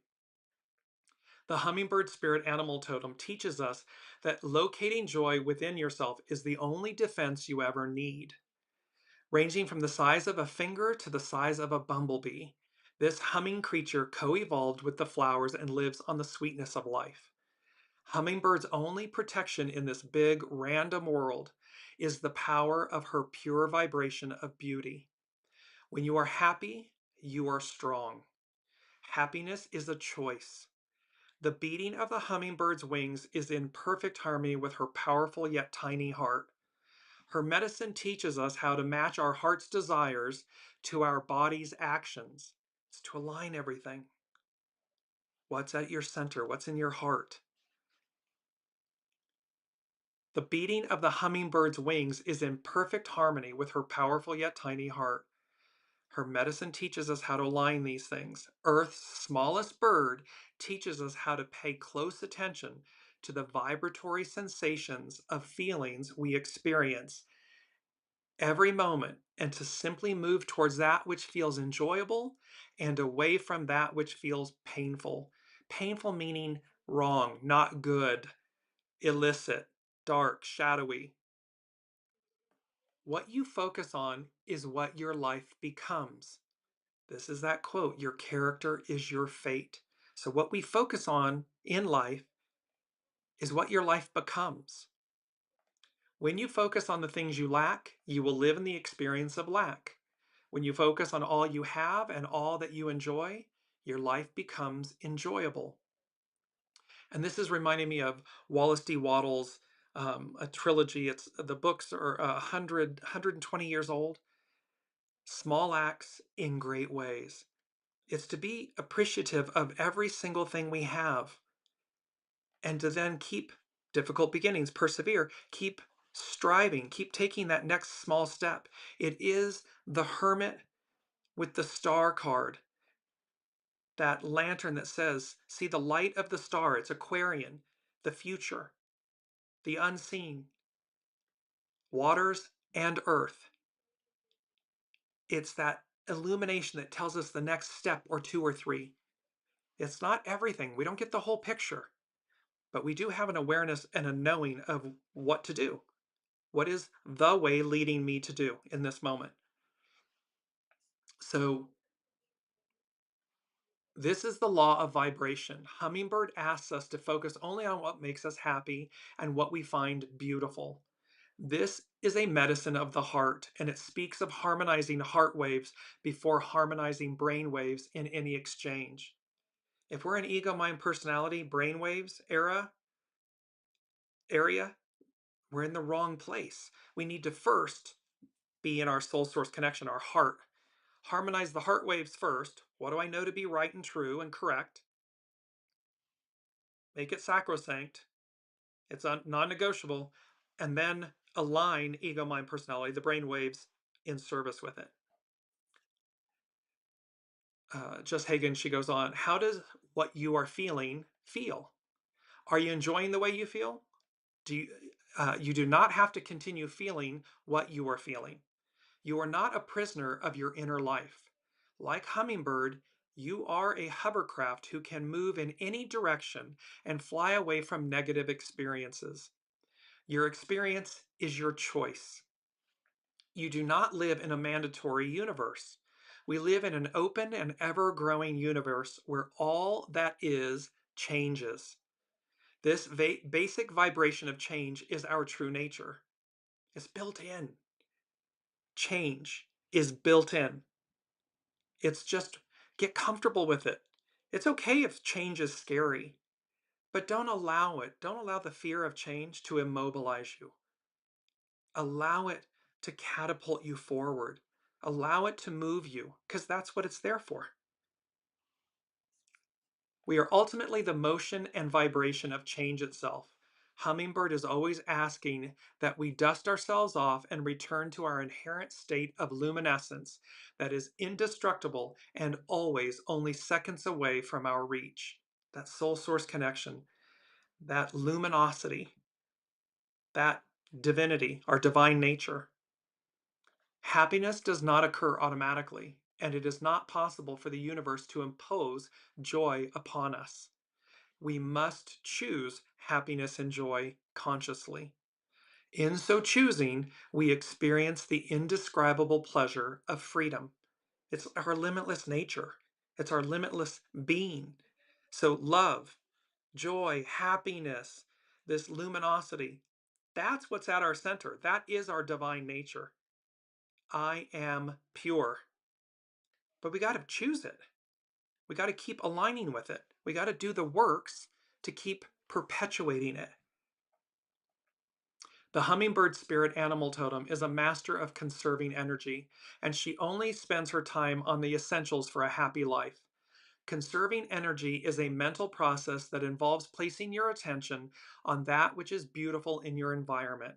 The hummingbird spirit animal totem teaches us that locating joy within yourself is the only defense you ever need. Ranging from the size of a finger to the size of a bumblebee, this humming creature co-evolved with the flowers and lives on the sweetness of life. Hummingbird's only protection in this big, random world is the power of her pure vibration of beauty. When you are happy, you are strong. Happiness is a choice. The beating of the hummingbird's wings is in perfect harmony with her powerful yet tiny heart. Her medicine teaches us how to match our heart's desires to our body's actions. It's to align everything. What's at your center? What's in your heart? The beating of the hummingbird's wings is in perfect harmony with her powerful yet tiny heart. Her medicine teaches us how to align these things. Earth's smallest bird teaches us how to pay close attention to the vibratory sensations of feelings we experience every moment and to simply move towards that which feels enjoyable and away from that which feels painful. Painful meaning wrong, not good, illicit, dark, shadowy. What you focus on is what your life becomes. This is that quote, your character is your fate. So what we focus on in life is what your life becomes. When you focus on the things you lack, you will live in the experience of lack. When you focus on all you have and all that you enjoy, your life becomes enjoyable. And this is reminding me of Wallace D. Wattles' a trilogy. It's the books are 120 years old. Small acts in great ways. It's to be appreciative of every single thing we have and to then keep difficult beginnings, persevere, keep striving, keep taking that next small step. It is the hermit with the star card, that lantern that says, see the light of the star. It's Aquarian, the future, the unseen, waters and earth. It's that illumination that tells us the next step or two or three. It's not everything. We don't get the whole picture, but we do have an awareness and a knowing of what to do. What is the way leading me to do in this moment? So this is the law of vibration. Hummingbird asks us to focus only on what makes us happy and what we find beautiful. This is a medicine of the heart, and it speaks of harmonizing heart waves before harmonizing brain waves in any exchange. If we're in ego, mind, personality, brain waves area, we're in the wrong place. We need to first be in our soul source connection, our heart. Harmonize the heart waves first. What do I know to be right and true and correct? Make it sacrosanct. It's non-negotiable. And then align ego, mind, personality, the brain waves in service with it. Just Hagen, she goes on, how does what you are feeling feel? Are you enjoying the way you feel? You do not have to continue feeling what you are feeling. You are not a prisoner of your inner life. Like Hummingbird, you are a hovercraft who can move in any direction and fly away from negative experiences. Your experience is your choice. You do not live in a mandatory universe. We live in an open and ever-growing universe where all that is changes. This basic vibration of change is our true nature. It's built in. Change is built in. It's just get comfortable with it. It's okay if change is scary, but don't allow it. Don't allow the fear of change to immobilize you. Allow it to catapult you forward. Allow it to move you, because that's what it's there for. We are ultimately the motion and vibration of change itself. Hummingbird is always asking that we dust ourselves off and return to our inherent state of luminescence that is indestructible and always only seconds away from our reach. That soul source connection, that luminosity, that divinity, our divine nature. Happiness does not occur automatically, and it is not possible for the universe to impose joy upon us. We must choose happiness and joy consciously. In so choosing, we experience the indescribable pleasure of freedom. It's our limitless nature. It's our limitless being. So love, joy, happiness, this luminosity, that's what's at our center. That is our divine nature. I am pure. But we got to choose it. We got to keep aligning with it. We got to do the works to keep perpetuating it. The hummingbird spirit animal totem is a master of conserving energy, and she only spends her time on the essentials for a happy life. Conserving energy is a mental process that involves placing your attention on that which is beautiful in your environment.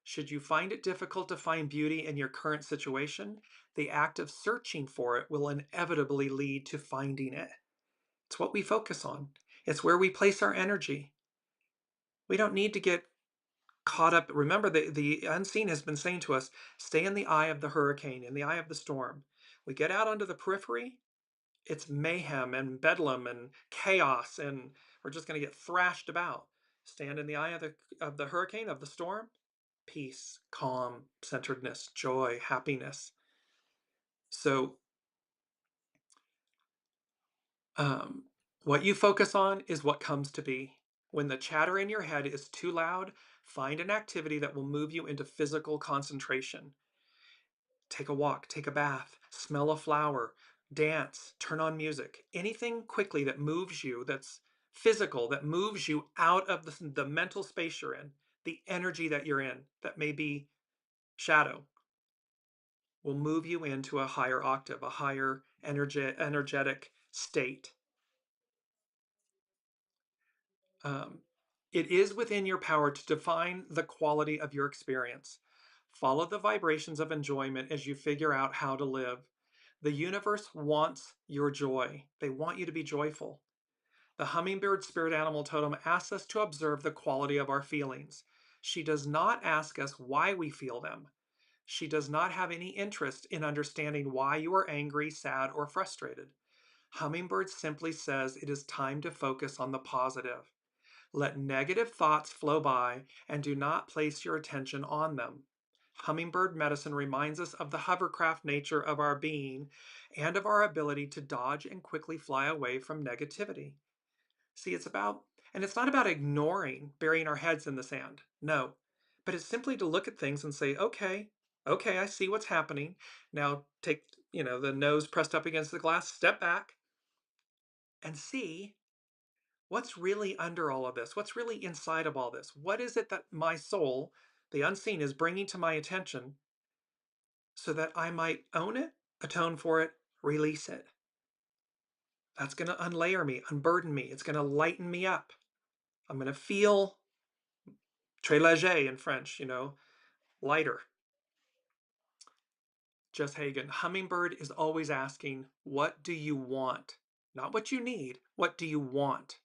Should you find it difficult to find beauty in your current situation, the act of searching for it will inevitably lead to finding it. It's what we focus on. It's where we place our energy. We don't need to get caught up. Remember, the unseen has been saying to us, stay in the eye of the hurricane, in the eye of the storm. We get out onto the periphery, it's mayhem and bedlam and chaos, and we're just going to get thrashed about. Stand in the eye of the hurricane, of the storm, peace, calm, centeredness, joy, happiness. So what you focus on is what comes to be. When the chatter in your head is too loud, find an activity that will move you into physical concentration. Take a walk, take a bath, smell a flower, dance, turn on music. Anything quickly that moves you, that's physical, that moves you out of the mental space you're in, the energy that you're in, that may be shadow, will move you into a higher octave, a higher energetic state. Um, it is within your power to define the quality of your experience. Follow the vibrations of enjoyment as you figure out how to live. The universe wants your joy. They want you to be joyful. The hummingbird spirit animal totem asks us to observe the quality of our feelings. She does not ask us why we feel them. She does not have any interest in understanding why you are angry, sad, or frustrated. Hummingbird simply says it is time to focus on the positive. Let negative thoughts flow by and do not place your attention on them. Hummingbird medicine reminds us of the hovercraft nature of our being and of our ability to dodge and quickly fly away from negativity. See, and it's not about ignoring, burying our heads in the sand. No, but it's simply to look at things and say, okay, I see what's happening. Now take, the nose pressed up against the glass, step back and see what's really under all of this? What's really inside of all this? What is it that my soul, the unseen, is bringing to my attention so that I might own it, atone for it, release it? That's going to unlayer me, unburden me. It's going to lighten me up. I'm going to feel très léger in French, lighter. Jess Hagen, Hummingbird is always asking, what do you want? Not what you need. What do you want?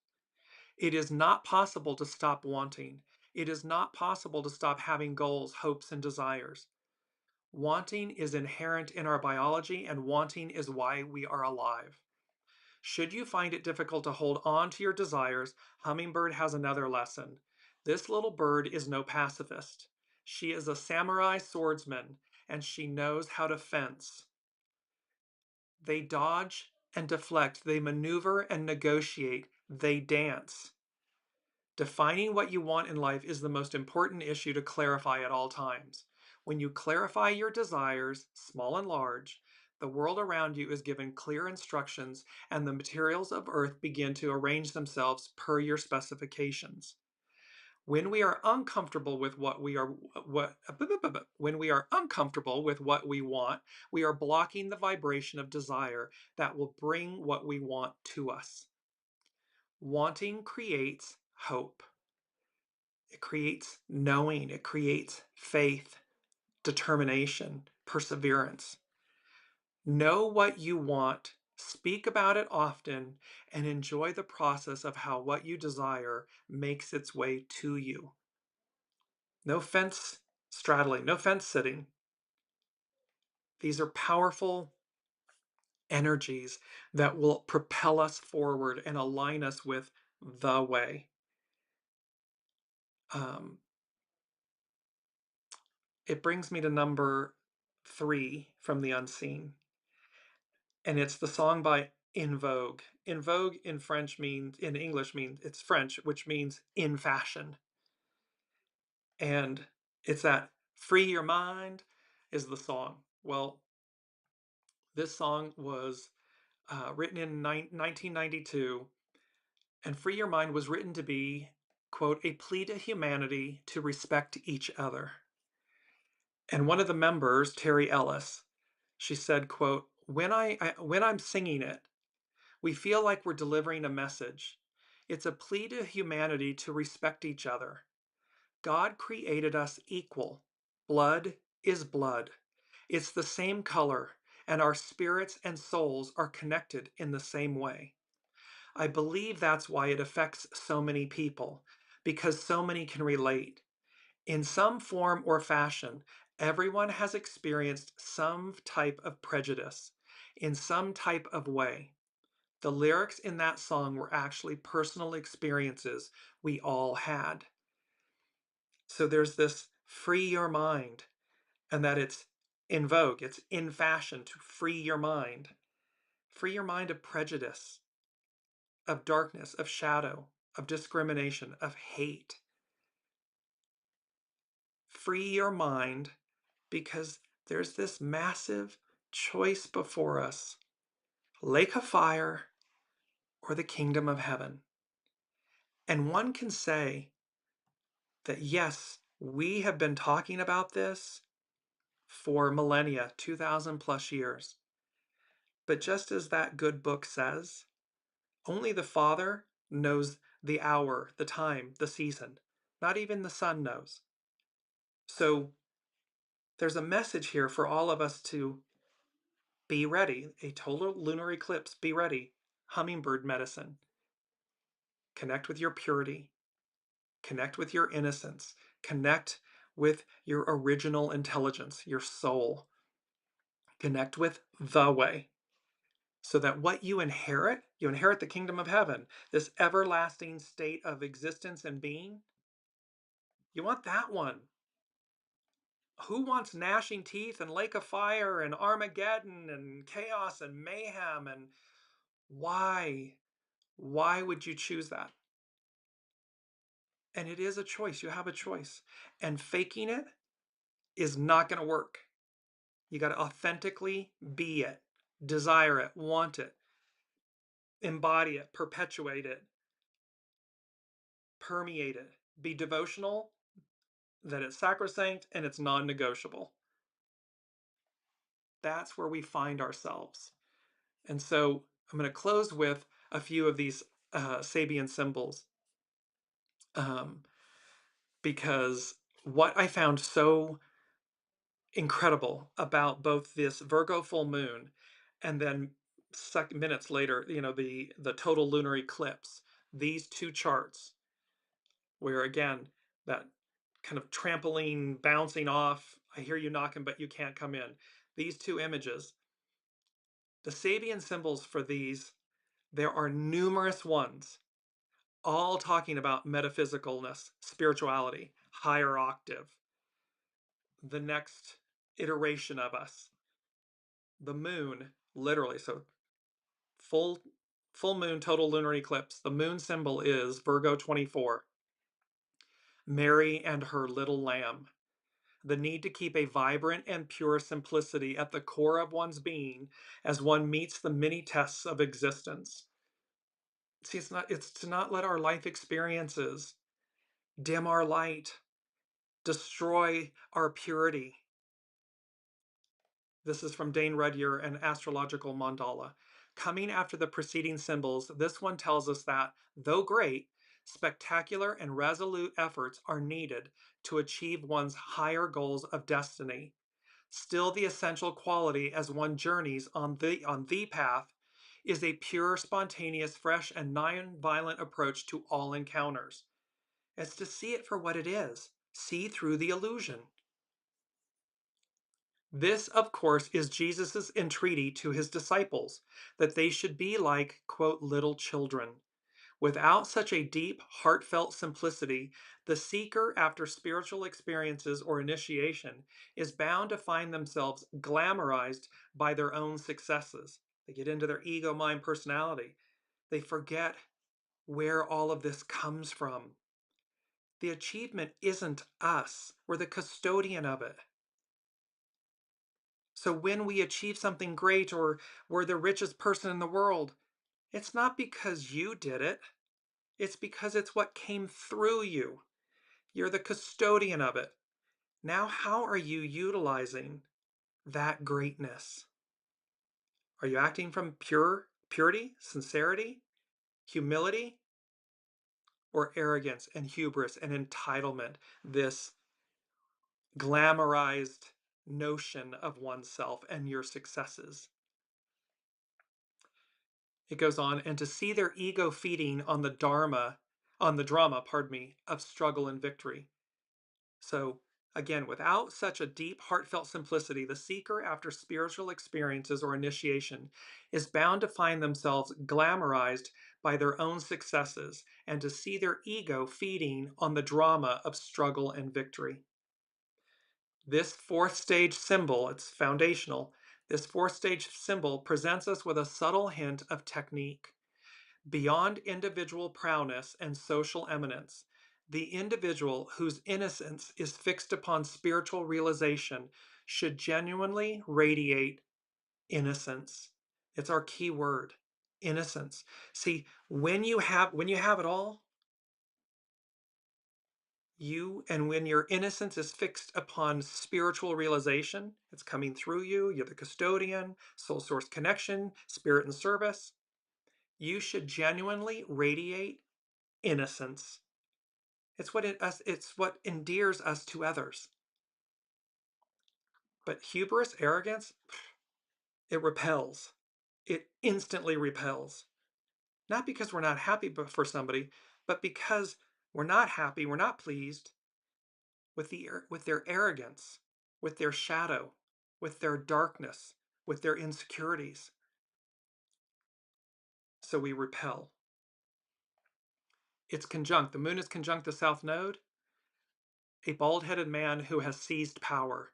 It is not possible to stop wanting. It is not possible to stop having goals, hopes, and desires. Wanting is inherent in our biology, and wanting is why we are alive. Should you find it difficult to hold on to your desires, Hummingbird has another lesson. This little bird is no pacifist. She is a samurai swordsman, and she knows how to fence. They dodge and deflect. They maneuver and negotiate. They dance. Defining what you want in life is the most important issue to clarify at all times. When you clarify your desires, small and large, the world around you is given clear instructions and the materials of earth begin to arrange themselves per your specifications. When we are uncomfortable with when we are uncomfortable with what we want, we are blocking the vibration of desire that will bring what we want to us. Wanting creates hope. It creates knowing, it creates faith, determination, perseverance. Know what you want, speak about it often, and enjoy the process of how what you desire makes its way to you. No fence straddling, no fence sitting. These are powerful energies that will propel us forward and align us with the way. It brings me to number 3 from the unseen. And it's the song by In Vogue. In Vogue in English means, it's French, which means in fashion. And it's that Free Your Mind is the song. Well, this song was written in 1992, and Free Your Mind was written to be, quote, a plea to humanity to respect each other. And one of the members, Terry Ellis, she said, quote, when I'm singing it, we feel like we're delivering a message. It's a plea to humanity to respect each other. God created us equal. Blood is blood. It's the same color, and our spirits and souls are connected in the same way. I believe that's why it affects so many people, because so many can relate. In some form or fashion, everyone has experienced some type of prejudice in some type of way. The lyrics in that song were actually personal experiences we all had. So there's this free your mind, and that it's in vogue, it's in fashion to free your mind. Free your mind of prejudice, of darkness, of shadow, of discrimination, of hate. Free your mind because there's this massive choice before us: lake of fire or the kingdom of heaven. And one can say that yes, we have been talking about this for millennia, 2000 plus years. But just as that good book says, only the Father knows the hour, the time, the season. Not even the Son knows. So there's a message here for all of us to be ready. A total lunar eclipse, be ready. Hummingbird medicine. Connect with your purity. Connect with your innocence. Connect with your original intelligence, your soul. Connect with the way. So that what you inherit the kingdom of heaven, this everlasting state of existence and being. You want that one. Who wants gnashing teeth and lake of fire and Armageddon and chaos and mayhem? And why? Why would you choose that? And it is a choice. You have a choice. And faking it is not going to work. You got to authentically be it, desire it, want it, embody it, perpetuate it, permeate it, be devotional, that it's sacrosanct and it's non-negotiable. That's where we find ourselves. And so I'm going to close with a few of these Sabian symbols, because what I found so incredible about both this Virgo full moon and then minutes later, the total lunar eclipse, these two charts, where again, that kind of trampoline bouncing off, I hear you knocking, but you can't come in. These two images, the Sabian symbols for these, there are numerous ones, all talking about metaphysicalness, spirituality, higher octave, the next iteration of us. The moon, literally, so full moon, total lunar eclipse. The moon symbol is Virgo 24, Mary and her little lamb. The need to keep a vibrant and pure simplicity at the core of one's being as one meets the many tests of existence. See, it's to not let our life experiences dim our light, destroy our purity. This is from Dane Rudyer and Astrological Mandala. Coming after the preceding symbols, this one tells us that, though great, spectacular and resolute efforts are needed to achieve one's higher goals of destiny. Still, the essential quality as one journeys on the path is a pure, spontaneous, fresh, and non-violent approach to all encounters. It's to see it for what it is, see through the illusion. This, of course, is Jesus' entreaty to his disciples, that they should be like, quote, little children. Without such a deep, heartfelt simplicity, the seeker after spiritual experiences or initiation is bound to find themselves glamorized by their own successes. They get into their ego, mind, personality. They forget where all of this comes from. The achievement isn't us. We're the custodian of it. So when we achieve something great or we're the richest person in the world, it's not because you did it. It's because it's what came through you. You're the custodian of it. Now, how are you utilizing that greatness? Are you acting from purity, sincerity, humility, or arrogance and hubris and entitlement? This glamorized notion of oneself and your successes. It goes on, and to see their ego feeding on the drama, pardon me, of struggle and victory. So, again, without such a deep, heartfelt simplicity, the seeker after spiritual experiences or initiation is bound to find themselves glamorized by their own successes and to see their ego feeding on the drama of struggle and victory. This fourth stage symbol, it's foundational, this fourth stage symbol presents us with a subtle hint of technique. Beyond individual prowess and social eminence, the individual whose innocence is fixed upon spiritual realization should genuinely radiate innocence. It's our key word, innocence. See, when you have it all, when your innocence is fixed upon spiritual realization, it's coming through you, you're the custodian, soul source connection, spirit and service, you should genuinely radiate innocence. It's what endears us to others. But hubris, arrogance, it repels. It instantly repels. Not because we're not happy for somebody, but because we're not happy, we're not pleased with their arrogance, with their shadow, with their darkness, with their insecurities. So we repel. It's conjunct. The moon is conjunct the south node, a bald-headed man who has seized power.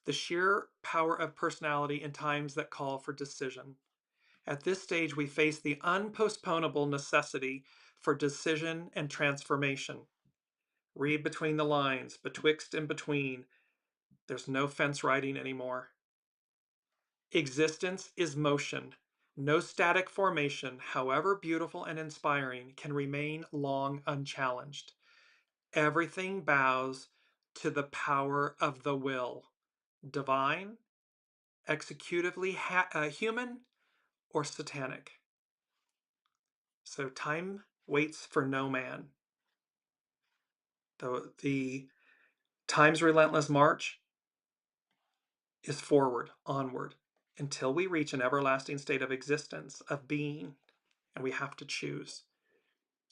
The sheer power of personality in times that call for decision. At this stage, we face the unpostponable necessity for decision and transformation. Read between the lines, betwixt and between. There's no fence riding anymore. Existence is motion. No static formation, however beautiful and inspiring, can remain long unchallenged. Everything bows to the power of the will, divine, executively human, or satanic. So time waits for no man. The time's relentless march is forward, onward, until we reach an everlasting state of existence, of being, and we have to choose.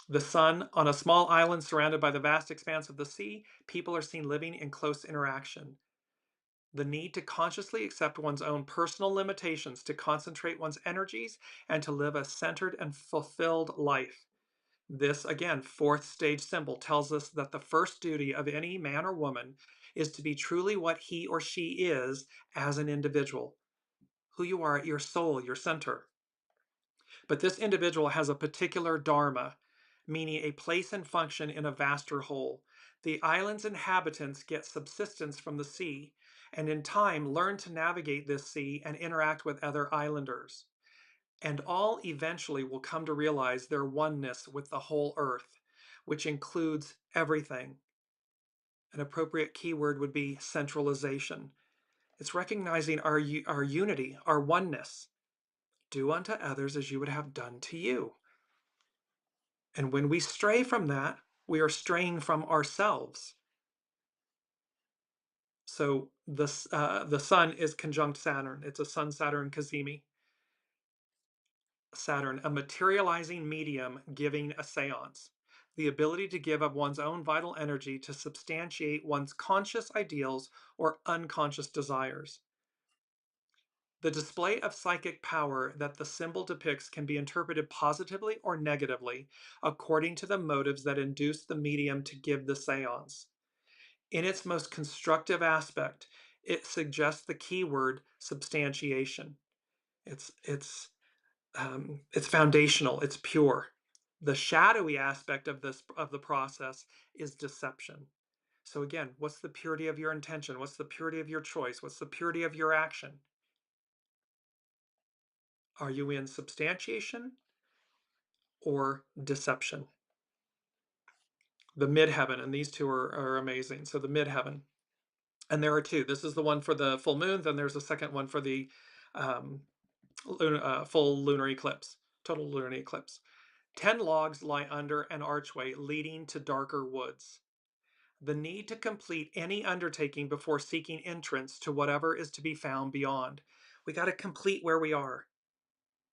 The sun, on a small island surrounded by the vast expanse of the sea, people are seen living in close interaction. The need to consciously accept one's own personal limitations, to concentrate one's energies, and to live a centered and fulfilled life. This, again, fourth stage symbol tells us that the first duty of any man or woman is to be truly what he or she is as an individual, who you are at your soul, your center. But this individual has a particular dharma, meaning a place and function in a vaster whole. The island's inhabitants get subsistence from the sea, and in time learn to navigate this sea and interact with other islanders. And all eventually will come to realize their oneness with the whole earth, which includes everything. An appropriate keyword would be centralization. It's recognizing our unity, our oneness. Do unto others as you would have done to you. And when we stray from that, we are straying from ourselves. So the sun is conjunct Saturn. It's a Sun-Saturn CAZIMI. Saturn, a materializing medium giving a seance. The ability to give of one's own vital energy to substantiate one's conscious ideals or unconscious desires. The display of psychic power that the symbol depicts can be interpreted positively or negatively according to the motives that induce the medium to give the seance. In its most constructive aspect, it suggests the keyword substantiation. It's foundational. It's pure. The shadowy aspect of the process is deception. So again, what's the purity of your intention? What's the purity of your choice? What's the purity of your action? Are you in substantiation or deception? The midheaven, and these two are amazing. So the midheaven, and there are two. This is the one for the full moon. Then there's a second one for the um, full lunar eclipse, total lunar eclipse. 10 logs lie under an archway leading to darker woods. The need to complete any undertaking before seeking entrance to whatever is to be found beyond. We got to complete where we are.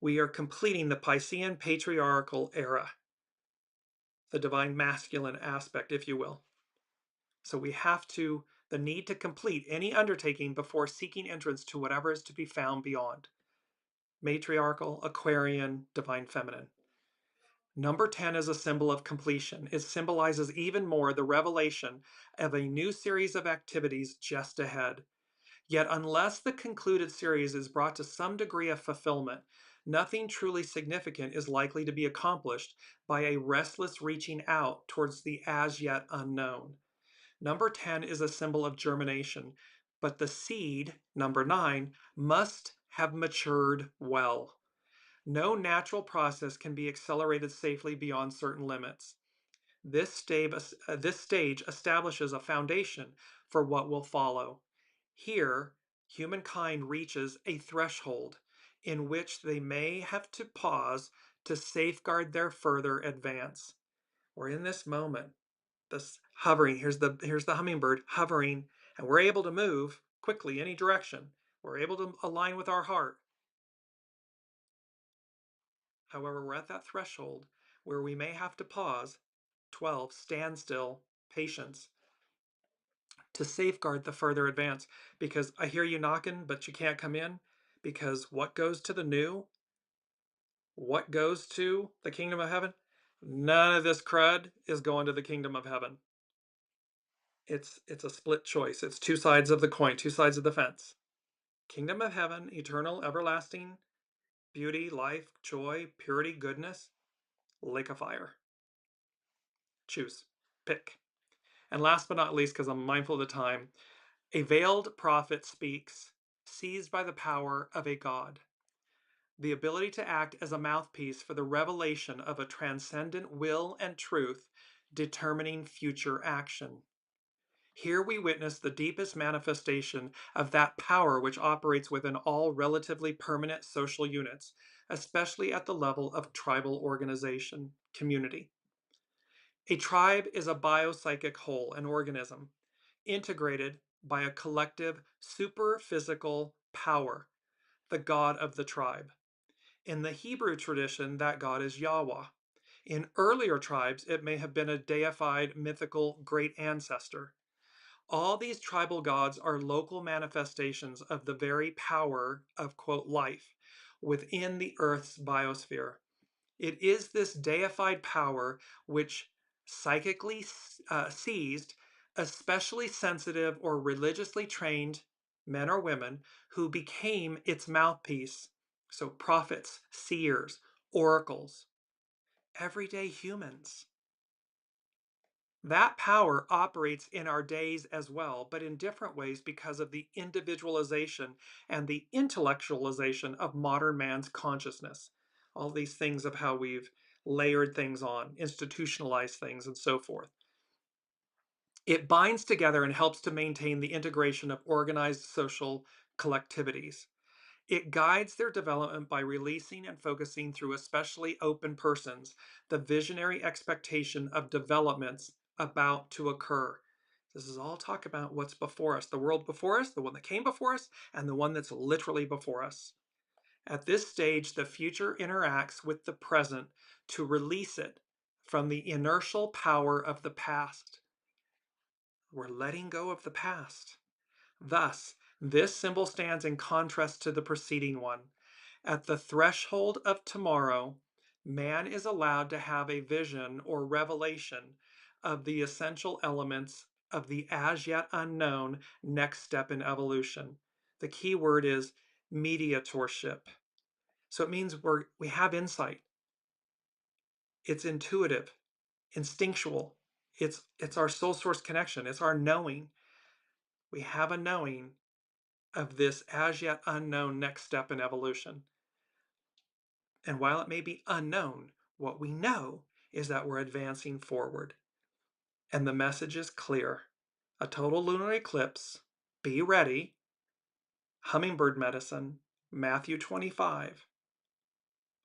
We are completing the Piscean patriarchal era, the divine masculine aspect, if you will. So we have to, the need to complete any undertaking before seeking entrance to whatever is to be found beyond. Matriarchal, Aquarian, divine feminine. Number 10 is a symbol of completion. It symbolizes even more the revelation of a new series of activities just ahead. Yet, unless the concluded series is brought to some degree of fulfillment, nothing truly significant is likely to be accomplished by a restless reaching out towards the as yet unknown. Number 10 is a symbol of germination, but the seed, number 9, must have matured well. No natural process can be accelerated safely beyond certain limits. This stage establishes a foundation for what will follow. Here, humankind reaches a threshold in which they may have to pause to safeguard their further advance. We're in this moment, this hovering. Here's the hummingbird hovering, and we're able to move quickly any direction. We're able to align with our heart. However, we're at that threshold where we may have to pause. 12, standstill, patience, to safeguard the further advance. Because I hear you knocking, but you can't come in. Because what goes to the new? What goes to the kingdom of heaven? None of this crud is going to the kingdom of heaven. It's a split choice. It's two sides of the coin, two sides of the fence. Kingdom of heaven, eternal, everlasting, beauty, life, joy, purity, goodness, lake of fire. Choose. Pick. And last but not least, because I'm mindful of the time, a veiled prophet speaks, seized by the power of a god. The ability to act as a mouthpiece for the revelation of a transcendent will and truth determining future action. Here we witness the deepest manifestation of that power which operates within all relatively permanent social units, especially at the level of tribal organization, community. A tribe is a biopsychic whole, an organism, integrated by a collective superphysical power, the God of the tribe. In the Hebrew tradition, that God is Yahweh. In earlier tribes, it may have been a deified mythical great ancestor. All these tribal gods are local manifestations of the very power of, quote, life within the Earth's biosphere. It is this deified power which psychically seized, especially sensitive or religiously trained men or women who became its mouthpiece. So, prophets, seers, oracles, everyday humans. That power operates in our days as well, but in different ways because of the individualization and the intellectualization of modern man's consciousness. All these things of how we've layered things on, institutionalized things, and so forth. It binds together and helps to maintain the integration of organized social collectivities. It guides their development by releasing and focusing through especially open persons the visionary expectation of developments about to occur. This is all talk about what's before us, the world before us, the one that came before us, and the one that's literally before us. At this stage, the future interacts with the present to release it from the inertial power of the past. We're letting go of the past. Thus, this symbol stands in contrast to the preceding one. At the threshold of tomorrow, man is allowed to have a vision or revelation of the essential elements of the as yet unknown next step in evolution. The key word is mediatorship. So it means we have insight. It's intuitive, instinctual. It's our soul source connection. It's our knowing. We have a knowing of this as yet unknown next step in evolution. And while it may be unknown, what we know is that we're advancing forward. And the message is clear. A total lunar eclipse, be ready, hummingbird medicine, Matthew 25.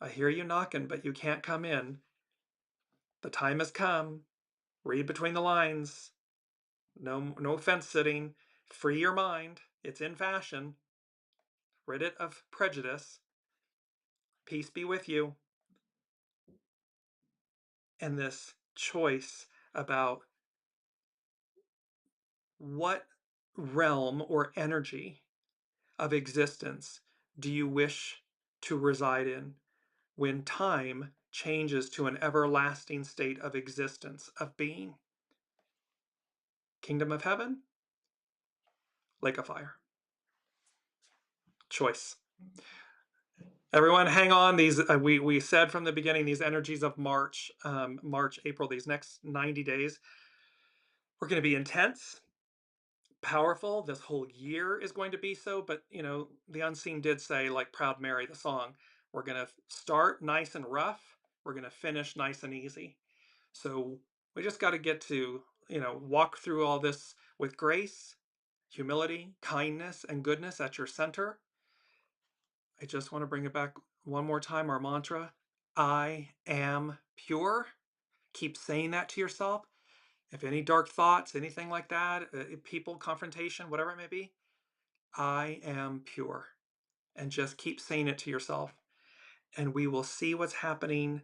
I hear you knocking, but you can't come in. The time has come. Read between the lines. No fence sitting. Free your mind. It's in fashion. Rid it of prejudice. Peace be with you. And this choice about what realm or energy of existence do you wish to reside in when time changes to an everlasting state of existence, of being? Kingdom of heaven? Lake of fire. Choice. Everyone, hang on. These we said from the beginning, these energies of March, March, April, these next 90 days, we're going to be intense, powerful. This whole year is going to be so. But you know, the unseen did say, like Proud Mary, the song, we're going to start nice and rough. We're going to finish nice and easy. So we just got to get to, you know, walk through all this with grace, humility, kindness, and goodness at your center. I just want to bring it back one more time, our mantra: I am pure. Keep saying that to yourself. If any dark thoughts, anything like that, people, confrontation, whatever it may be, I am pure. And just keep saying it to yourself. And we will see what's happening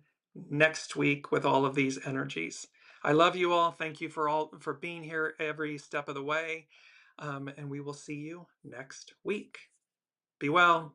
next week with all of these energies. I love you all. Thank you for being here every step of the way. And we will see you next week. Be well.